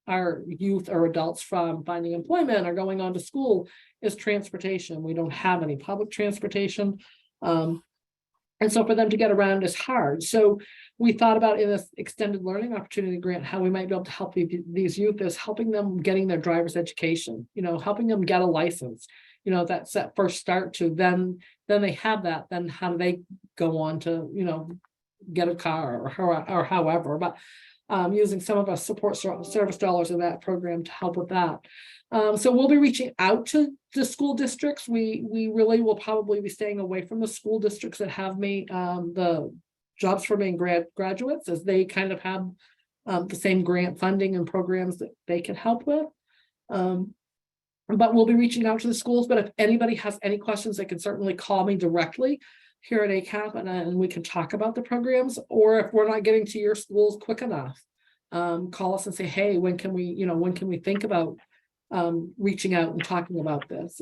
our youth or adults from finding employment or going on to school is transportation. We don't have any public transportation. And so for them to get around is hard. So we thought about in this extended learning opportunity grant, how we might be able to help these youth is helping them getting their driver's education, helping them get a license. That's that first start to then they have that, then how do they go on to, get a car or however, but using some of our support service dollars in that program to help with that. So we'll be reaching out to the school districts. We really will probably be staying away from the school districts that have made the jobs for being graduates, as they kind of have the same grant funding and programs that they can help with. But we'll be reaching out to the schools. But if anybody has any questions, they can certainly call me directly here at ACAP, and we can talk about the programs. Or if we're not getting to your schools quick enough, call us and say, hey, when can we think about reaching out and talking about this?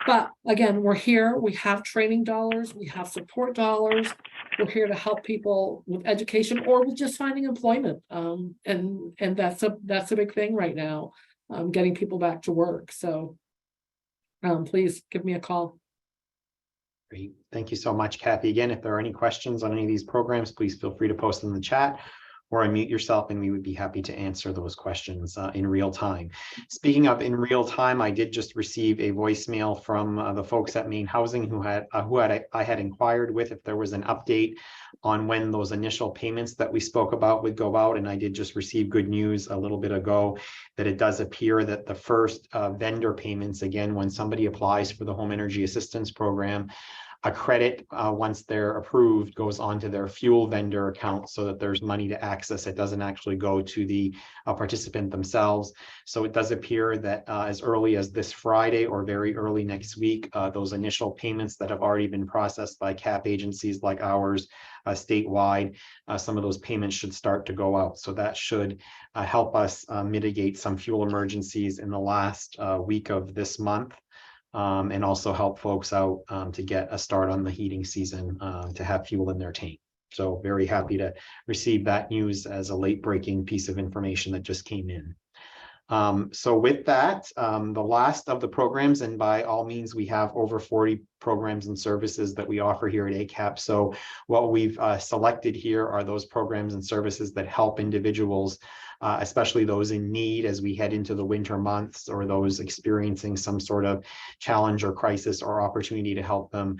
But again, we're here, we have training dollars, we have support dollars, we're here to help people with education or with just finding employment. And that's a big thing right now, getting people back to work. So please give me a call. Great. Thank you so much, Kathy. Again, if there are any questions on any of these programs, please feel free to post in the chat or unmute yourself, and we would be happy to answer those questions in real time. Speaking of in real time, I did just receive a voicemail from the folks at Maine Housing who I had inquired with if there was an update on when those initial payments that we spoke about would go out. And I did just receive good news a little bit ago that it does appear that the first vendor payments, again, when somebody applies for the Home Energy Assistance Program, a credit, once they're approved, goes onto their fuel vendor account so that there's money to access. It doesn't actually go to the participant themselves. So it does appear that as early as this Friday or very early next week, those initial payments that have already been processed by CAP agencies like ours statewide, some of those payments should start to go out. So that should help us mitigate some fuel emergencies in the last week of this month. And also help folks out to get a start on the heating season to have fuel in their tank. So very happy to receive that news as a late breaking piece of information that just came in. So with that, the last of the programs, and by all means, we have over 40 programs and services that we offer here at ACAP. So what we've selected here are those programs and services that help individuals, especially those in need as we head into the winter months, or those experiencing some sort of challenge or crisis or opportunity to help them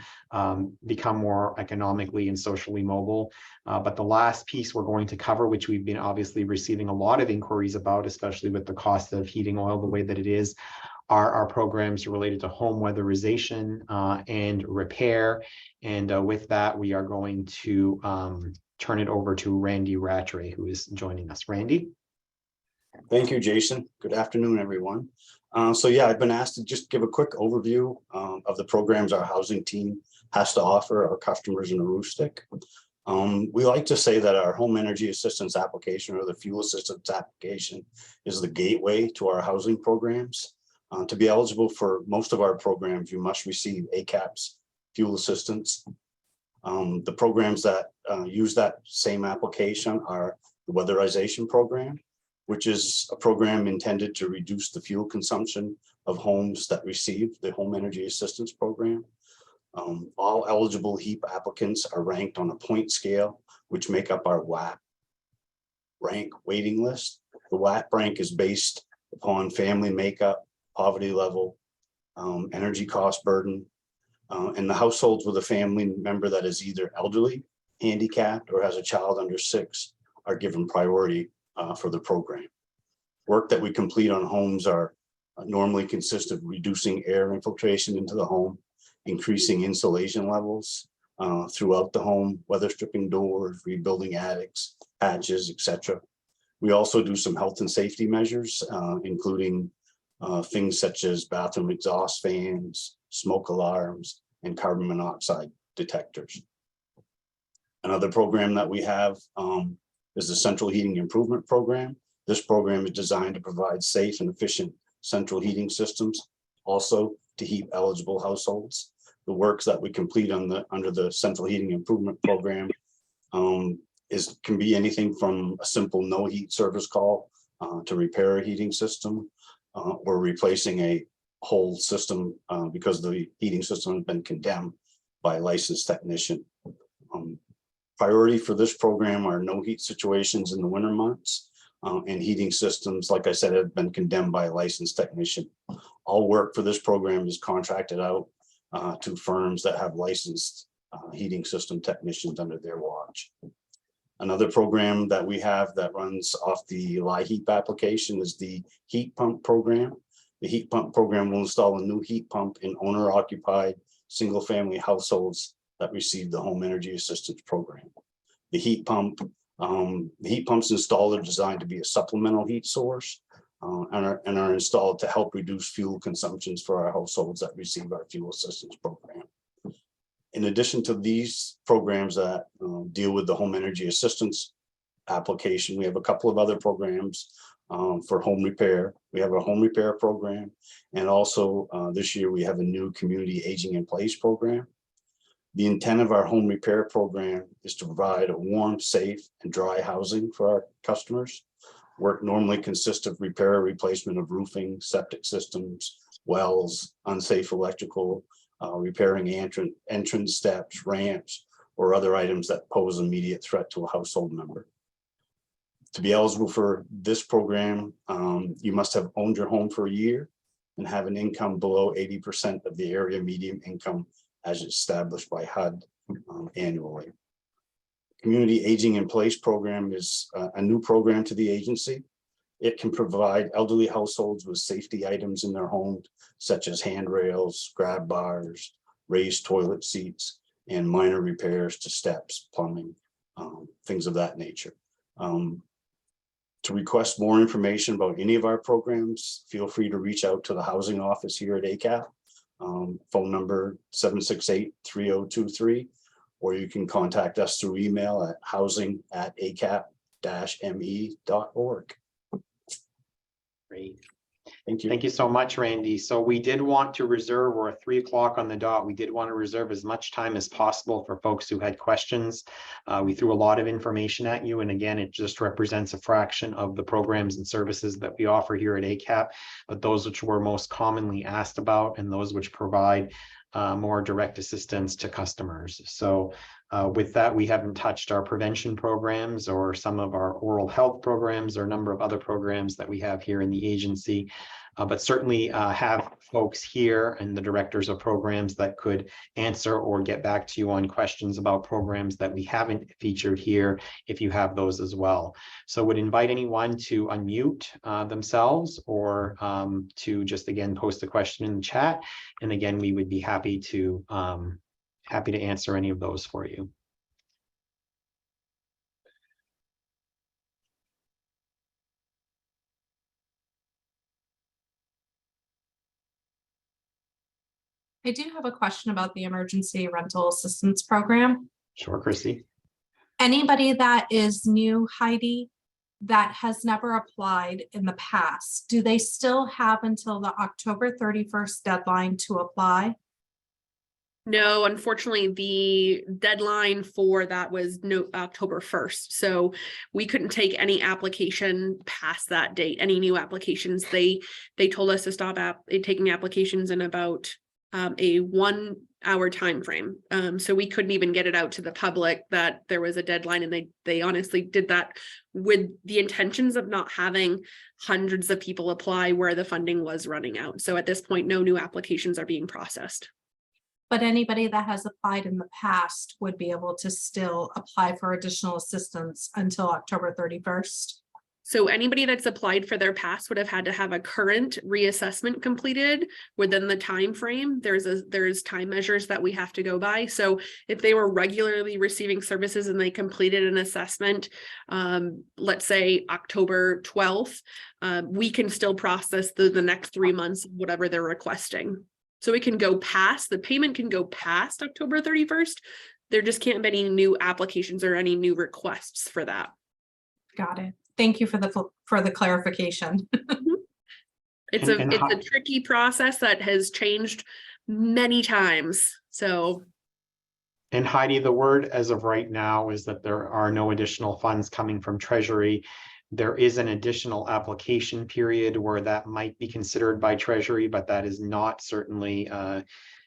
become more economically and socially mobile. But the last piece we're going to cover, which we've been obviously receiving a lot of inquiries about, especially with the cost of heating oil the way that it is, are our programs related to home weatherization and repair. And with that, we are going to turn it over to Randy Rattray, who is joining us. Randy. Thank you, Jason. Good afternoon, everyone. So yeah, I've been asked to just give a quick overview of the programs our housing team has to offer our customers in Aroostook. We like to say that our home energy assistance application, or the fuel assistance application, is the gateway to our housing programs. To be eligible for most of our programs, you must receive ACAP's fuel assistance. The programs that use that same application are the weatherization program, which is a program intended to reduce the fuel consumption of homes that receive the home energy assistance program. All eligible HEAP applicants are ranked on a point scale, which make up our WAP rank waiting list. The WAP rank is based upon family makeup, poverty level, energy cost burden, and the households with a family member that is either elderly, handicapped, or has a child under 6 are given priority for the program. Work that we complete on homes are normally consist of reducing air infiltration into the home, increasing insulation levels throughout the home, weather stripping doors, rebuilding attics, hatches, etc. We also do some health and safety measures, including things such as bathroom exhaust fans, smoke alarms, and carbon monoxide detectors. Another program that we have is the Central Heating Improvement Program. This program is designed to provide safe and efficient central heating systems also to heat eligible households. The works that we complete under the Central Heating Improvement Program can be anything from a simple no heat service call to repair a heating system or replacing a whole system because the heating system has been condemned by a licensed technician. Priority for this program are no heat situations in the winter months and heating systems, like I said, have been condemned by a licensed technician. All work for this program is contracted out to firms that have licensed heating system technicians under their watch. Another program that we have that runs off the LIHEAP application is the heat pump program. The heat pump program will install a new heat pump in owner-occupied single-family households that receive the home energy assistance program. The heat pumps installed are designed to be a supplemental heat source and are installed to help reduce fuel consumptions for our households that receive our fuel assistance program. In addition to these programs that deal with the home energy assistance application, we have a couple of other programs for home repair. We have a home repair program, and also this year we have a new community aging in place program. The intent of our home repair program is to provide a warm, safe, and dry housing for our customers. Work normally consists of repair or replacement of roofing, septic systems, wells, unsafe electrical, repairing entrance steps, ramps, or other items that pose immediate threat to a household member. To be eligible for this program, you must have owned your home for a year and have an income below 80% of the area median income as established by HUD annually. Community Aging in Place program is a new program to the agency. It can provide elderly households with safety items in their homes, such as handrails, grab bars, raised toilet seats, and minor repairs to steps, plumbing, things of that nature. To request more information about any of our programs, feel free to reach out to the housing office here at ACAP, phone number 768-3023, or you can contact us through email at housing@acap-me.org. Great. Thank you. Thank you so much, Randy. So we did want to reserve, we're at 3 o'clock on the dot. We did want to reserve as much time as possible for folks who had questions. We threw a lot of information at you. And again, it just represents a fraction of the programs and services that we offer here at ACAP, but those which were most commonly asked about and those which provide more direct assistance to customers. So with that, we haven't touched our prevention programs or some of our oral health programs or a number of other programs that we have here in the agency, but certainly have folks here and the directors of programs that could answer or get back to you on questions about programs that we haven't featured here if you have those as well. So would invite anyone to unmute themselves or to just again post a question in the chat. And again, we would be happy to answer any of those for you. I do have a question about the emergency rental assistance program. Sure, Chrissy. Anybody that is new, Heidi, that has never applied in the past, do they still have until the October 31st deadline to apply? No, unfortunately, the deadline for that was October 1st. So we couldn't take any application past that date, any new applications. They told us to stop taking applications in about a 1 hour time frame. So we couldn't even get it out to the public that there was a deadline, and they honestly did that with the intentions of not having hundreds of people apply where the funding was running out. So at this point, no new applications are being processed. But anybody that has applied in the past would be able to still apply for additional assistance until October 31st. So anybody that's applied for their past would have had to have a current reassessment completed within the time frame. There's time measures that we have to go by. So if they were regularly receiving services and they completed an assessment, let's say October 12th, we can still process the next 3 months, whatever they're requesting. So it can go past, the payment can go past October 31st. There just can't be any new applications or any new requests for that. Got it. Thank you for the clarification. It's And a tricky process that has changed many times. So. And Heidi, the word as of right now is that there are no additional funds coming from Treasury. There is an additional application period where that might be considered by Treasury, but that is not certainly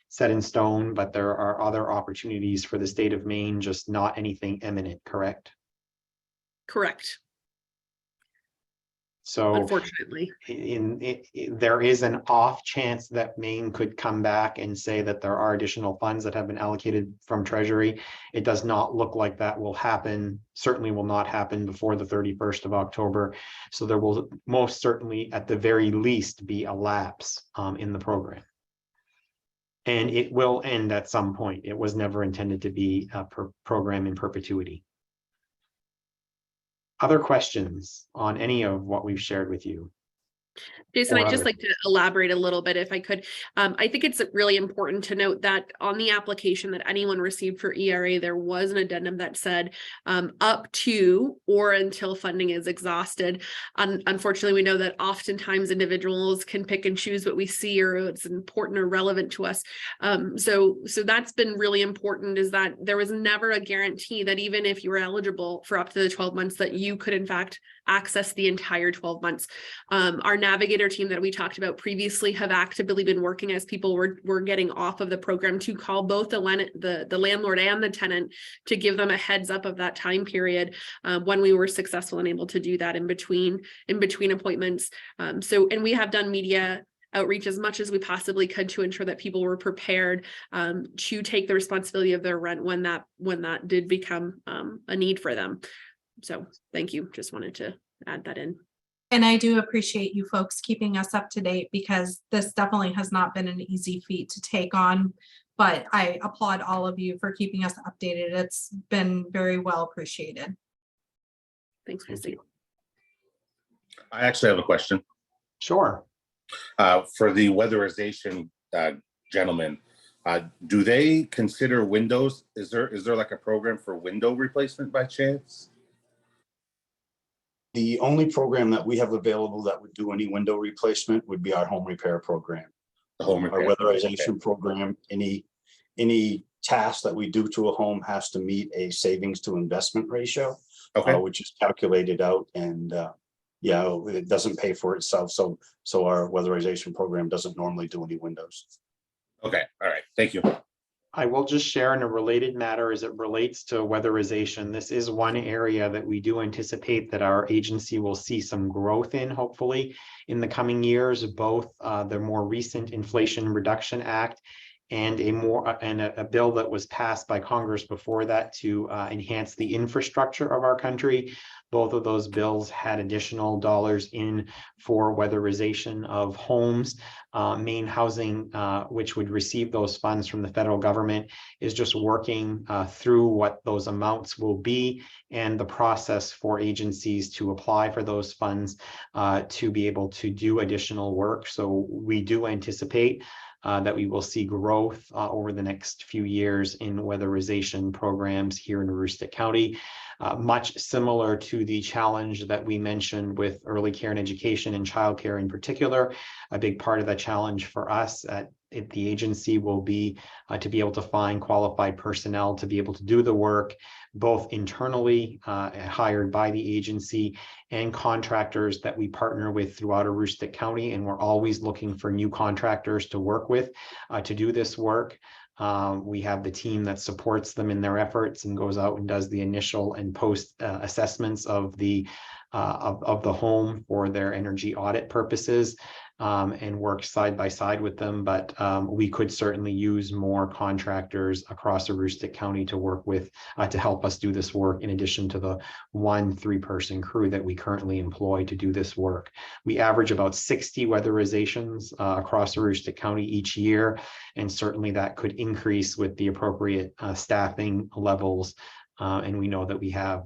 set in stone. But there are other opportunities for the state of Maine, just not anything imminent, correct? Correct. So Unfortunately. there is an off chance that Maine could come back and say that there are additional funds that have been allocated from Treasury. It does not look like that will happen, certainly will not happen before the 31st of October. So there will most certainly, at the very least, be a lapse in the program. And it will end at some point. It was never intended to be a program in perpetuity. Other questions on any of what we've shared with you? Jason, Or I'd just other- like to elaborate a little bit if I could. I think it's really important to note that on the application that anyone received for ERA, there was an addendum that said up to or until funding is exhausted. Unfortunately, we know that oftentimes individuals can pick and choose what we see or what's important or relevant to us. So that's been really important, is that there was never a guarantee that even if you were eligible for up to the 12 months that you could in fact access the entire 12 months. Our navigator team that we talked about previously have actively been working as people were getting off of the program to call both the landlord and the tenant to give them a heads up of that time period when we were successful and able to do that in between appointments. And we have done media outreach as much as we possibly could to ensure that people were prepared to take the responsibility of their rent when that did become a need for them. So thank you. Just wanted to add that in. And I do appreciate you folks keeping us up to date, because this definitely has not been an easy feat to take on. But I applaud all of you for keeping us updated. It's been very well appreciated. Thanks, Christy. I actually have a question. Sure. For the weatherization gentlemen, do they consider windows? Is there like a program for window replacement by chance? The only program that we have available that would do any window replacement would be our home repair program. The home Our repair. weatherization program, any task that we do to a home has to meet a savings to investment ratio, which is calculated out, and it doesn't pay for itself. So our weatherization program doesn't normally do any windows. Okay, all right, thank you. I will just share in a related matter as it relates to weatherization. This is one area that we do anticipate that our agency will see some growth in, hopefully, in the coming years, both the more recent Inflation Reduction Act and a bill that was passed by Congress before that to enhance the infrastructure of our country. Both of those bills had additional dollars in for weatherization of homes. Maine Housing, which would receive those funds from the federal government, is just working through what those amounts will be and the process for agencies to apply for those funds to be able to do additional work. So we do anticipate that we will see growth over the next few years in weatherization programs here in Aroostook County. Much similar to the challenge that we mentioned with early care and education and childcare in particular. A big part of that challenge for us at the agency will be to be able to find qualified personnel to be able to do the work, both internally hired by the agency and contractors that we partner with throughout Aroostook County. And we're always looking for new contractors to work with to do this work. We have the team that supports them in their efforts and goes out and does the initial and post assessments of the home for their energy audit purposes. And work side by side with them, but we could certainly use more contractors across Aroostook County to work with to help us do this work, in addition to the 1 3-person crew that we currently employ to do this work. We average about 60 weatherizations across Aroostook County each year, and certainly that could increase with the appropriate staffing levels. And we know that we have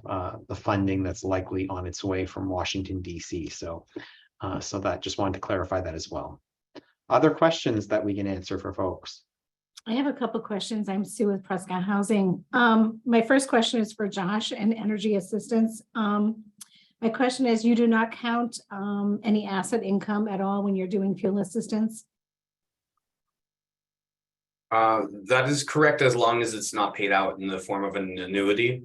the funding that's likely on its way from Washington, D.C. So that just wanted to clarify that as well. Other questions that we can answer for folks? I have a couple of questions. I'm Sue with Prescott Housing. My first question is for Josh and energy assistance. My question is, you do not count any asset income at all when you're doing fuel assistance? That is correct, as long as it's not paid out in the form of an annuity.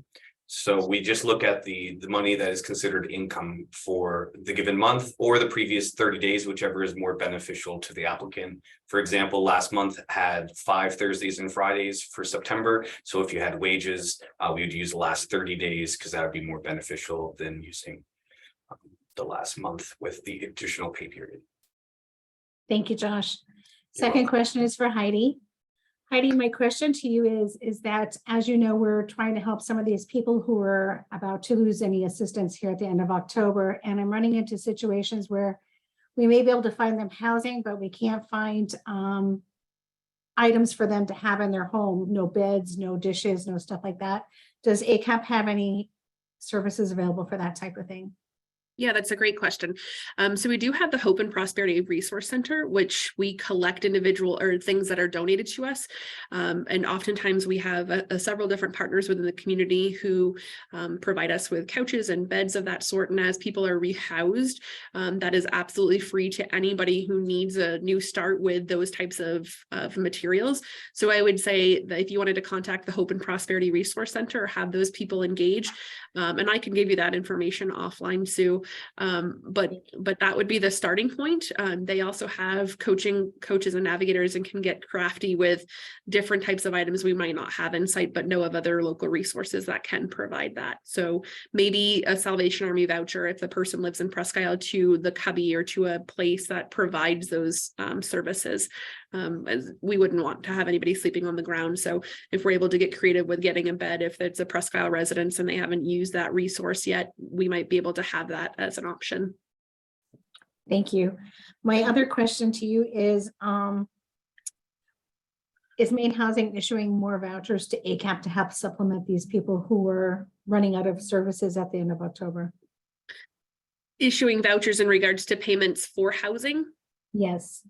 So we just look at the money that is considered income for the given month or the previous 30 days, whichever is more beneficial to the applicant. For example, last month had 5 Thursdays and Fridays for September. So if you had wages, we would use the last 30 days because that would be more beneficial than using the last month with the additional pay period. Thank you, Josh. You're Second question is for Heidi. Heidi, my question to you is that, as you know, we're trying to help some of these people who are about to lose any assistance here at the end of October. And I'm running into situations where we may be able to find them housing, but we can't find items for them to have in their home. No beds, no dishes, no stuff like that. Does ACAP have any services available for that type of thing? Yeah, that's a great question. So we do have the Hope and Prosperity Resource Center, which we collect individual or things that are donated to us. And oftentimes we have several different partners within the community who provide us with couches and beds of that sort. And as people are rehoused, that is absolutely free to anybody who needs a new start with those types of materials. So I would say that if you wanted to contact the Hope and Prosperity Resource Center, have those people engage, and I can give you that information offline, Sue. But that would be the starting point. They also have coaches and navigators and can get crafty with different types of items we might not have in site, but know of other local resources that can provide that. So maybe a Salvation Army voucher if the person lives in Presque Isle to the Cubby or to a place that provides those services. As we wouldn't want to have anybody sleeping on the ground. So if we're able to get creative with getting a bed, if it's a Presque Isle residence and they haven't used that resource yet, we might be able to have that as an option. Thank you. My other question to you is Maine Housing issuing more vouchers to ACAP to help supplement these people who were running out of services at the end of October? Issuing vouchers in regards to payments for housing? Yes.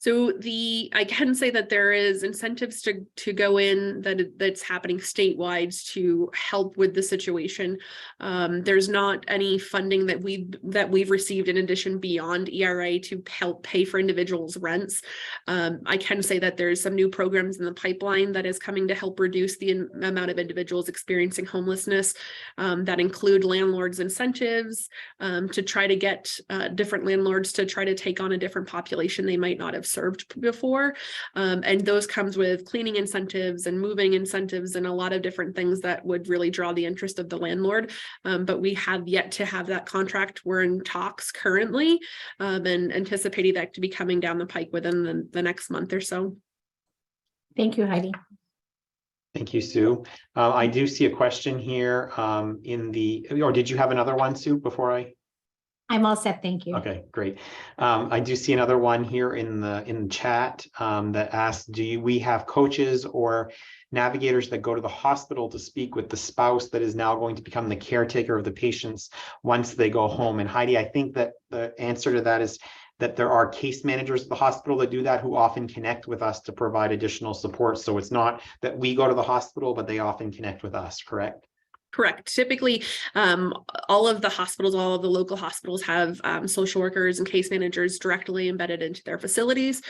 So I can say that there is incentives to go in that's happening statewide to help with the situation. There's not any funding that we've received in addition beyond ERA to help pay for individuals' rents. I can say that there's some new programs in the pipeline that is coming to help reduce the amount of individuals experiencing homelessness that include landlords' incentives to try to get different landlords to try to take on a different population they might not have served before. And those comes with cleaning incentives and moving incentives and a lot of different things that would really draw the interest of the landlord. But we have yet to have that contract. We're in talks currently and anticipating that to be coming down the pike within the next month or so. Thank you, Heidi. Thank you, Sue. I do see a question here or did you have another one, Sue, before I? I'm all set, thank you. Okay, great. I do see another one here in the chat that asks, we have coaches or navigators that go to the hospital to speak with the spouse that is now going to become the caretaker of the patients once they go home? And Heidi, I think that the answer to that is that there are case managers at the hospital that do that, who often connect with us to provide additional support. So it's not that we go to the hospital, but they often connect with us, correct? Correct. Typically, all of the local hospitals have social workers and case managers directly embedded into their facilities.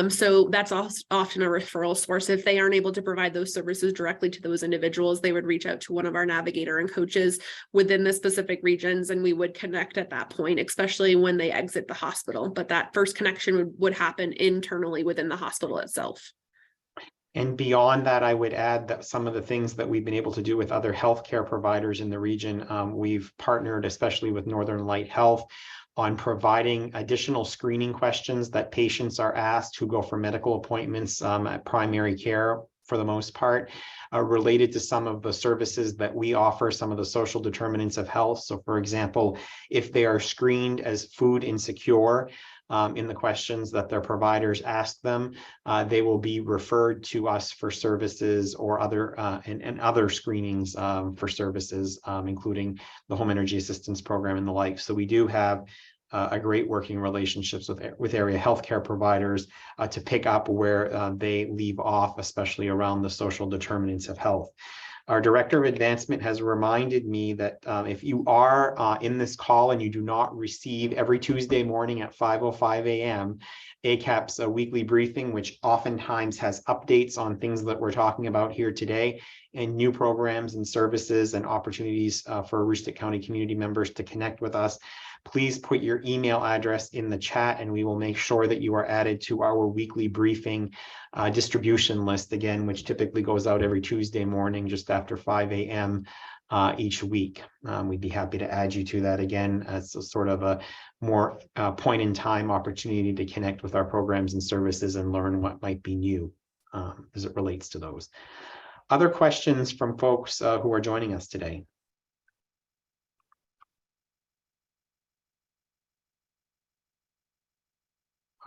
So that's often a referral source. If they aren't able to provide those services directly to those individuals, they would reach out to one of our navigator and coaches within the specific regions, and we would connect at that point, especially when they exit the hospital. But that first connection would happen internally within the hospital itself. And beyond that, I would add that some of the things that we've been able to do with other healthcare providers in the region, we've partnered, especially with Northern Light Health, on providing additional screening questions that patients are asked who go for medical appointments at primary care, for the most part, related to some of the services that we offer, some of the social determinants of health. So for example, if they are screened as food insecure, in the questions that their providers ask them, they will be referred to us for services or other and other screenings for services, including the Home Energy Assistance Program and the like. So we do have a great working relationships with area healthcare providers to pick up where they leave off, especially around the social determinants of health. Our Director of Advancement has reminded me that if you are in this call and you do not receive every Tuesday morning at 5:05 a.m. ACAP's weekly briefing, which oftentimes has updates on things that we're talking about here today and new programs and services and opportunities for Aroostook County community members to connect with us, please put your email address in the chat and we will make sure that you are added to our weekly briefing distribution list, again, which typically goes out every Tuesday morning just after 5 a.m. Each week. We'd be happy to add you to that again as a sort of a more point in time opportunity to connect with our programs and services and learn what might be new as it relates to those. Other questions from folks who are joining us today?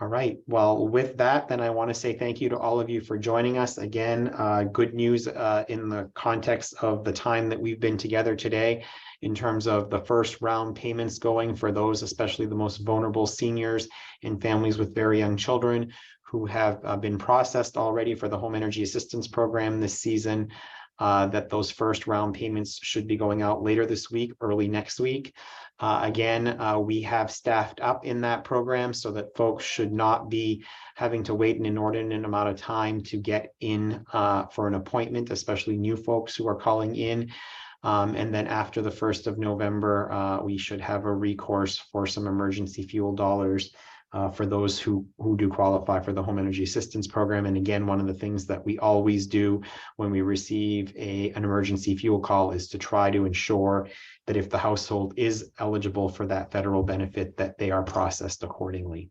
All right, well, with that, then I want to say thank you to all of you for joining us again. Good news in the context of the time that we've been together today in terms of the first round payments going for those, especially the most vulnerable seniors and families with very young children who have been processed already for the Home Energy Assistance Program this season. That those first round payments should be going out later this week, early next week. Again, we have staffed up in that program so that folks should not be having to wait an inordinate amount of time to get in for an appointment, especially new folks who are calling in. And then after the 1st of November, we should have a recourse for some emergency fuel dollars for those who do qualify for the Home Energy Assistance Program. And again, one of the things that we always do when we receive an emergency fuel call is to try to ensure that if the household is eligible for that federal benefit, that they are processed accordingly.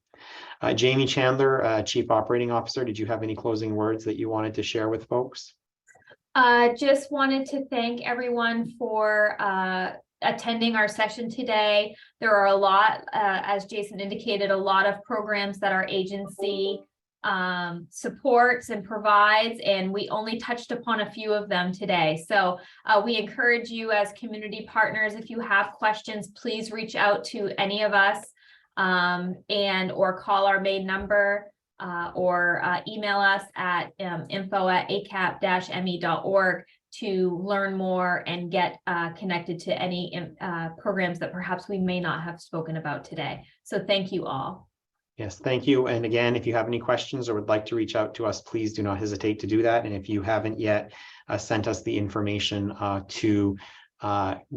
Jamie Chandler, Chief Operating Officer, did you have any closing words that you wanted to share with folks? Just wanted to thank everyone for attending our session today. There are a lot, as Jason indicated, a lot of programs that our agency supports and provides, and we only touched upon a few of them today. So we encourage you as community partners, if you have questions, please reach out to any of us and or call our main number or email us at info@acap-me.org to learn more and get connected to any programs that perhaps we may not have spoken about today. So thank you all. Yes, thank you. And again, if you have any questions or would like to reach out to us, please do not hesitate to do that. And if you haven't yet sent us the information to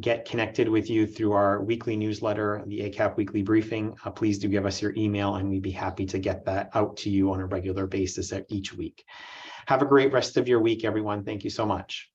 get connected with you through our weekly newsletter, the ACAP weekly briefing, please do give us your email and we'd be happy to get that out to you on a regular basis each week. Have a great rest of your week, everyone. Thank you so much.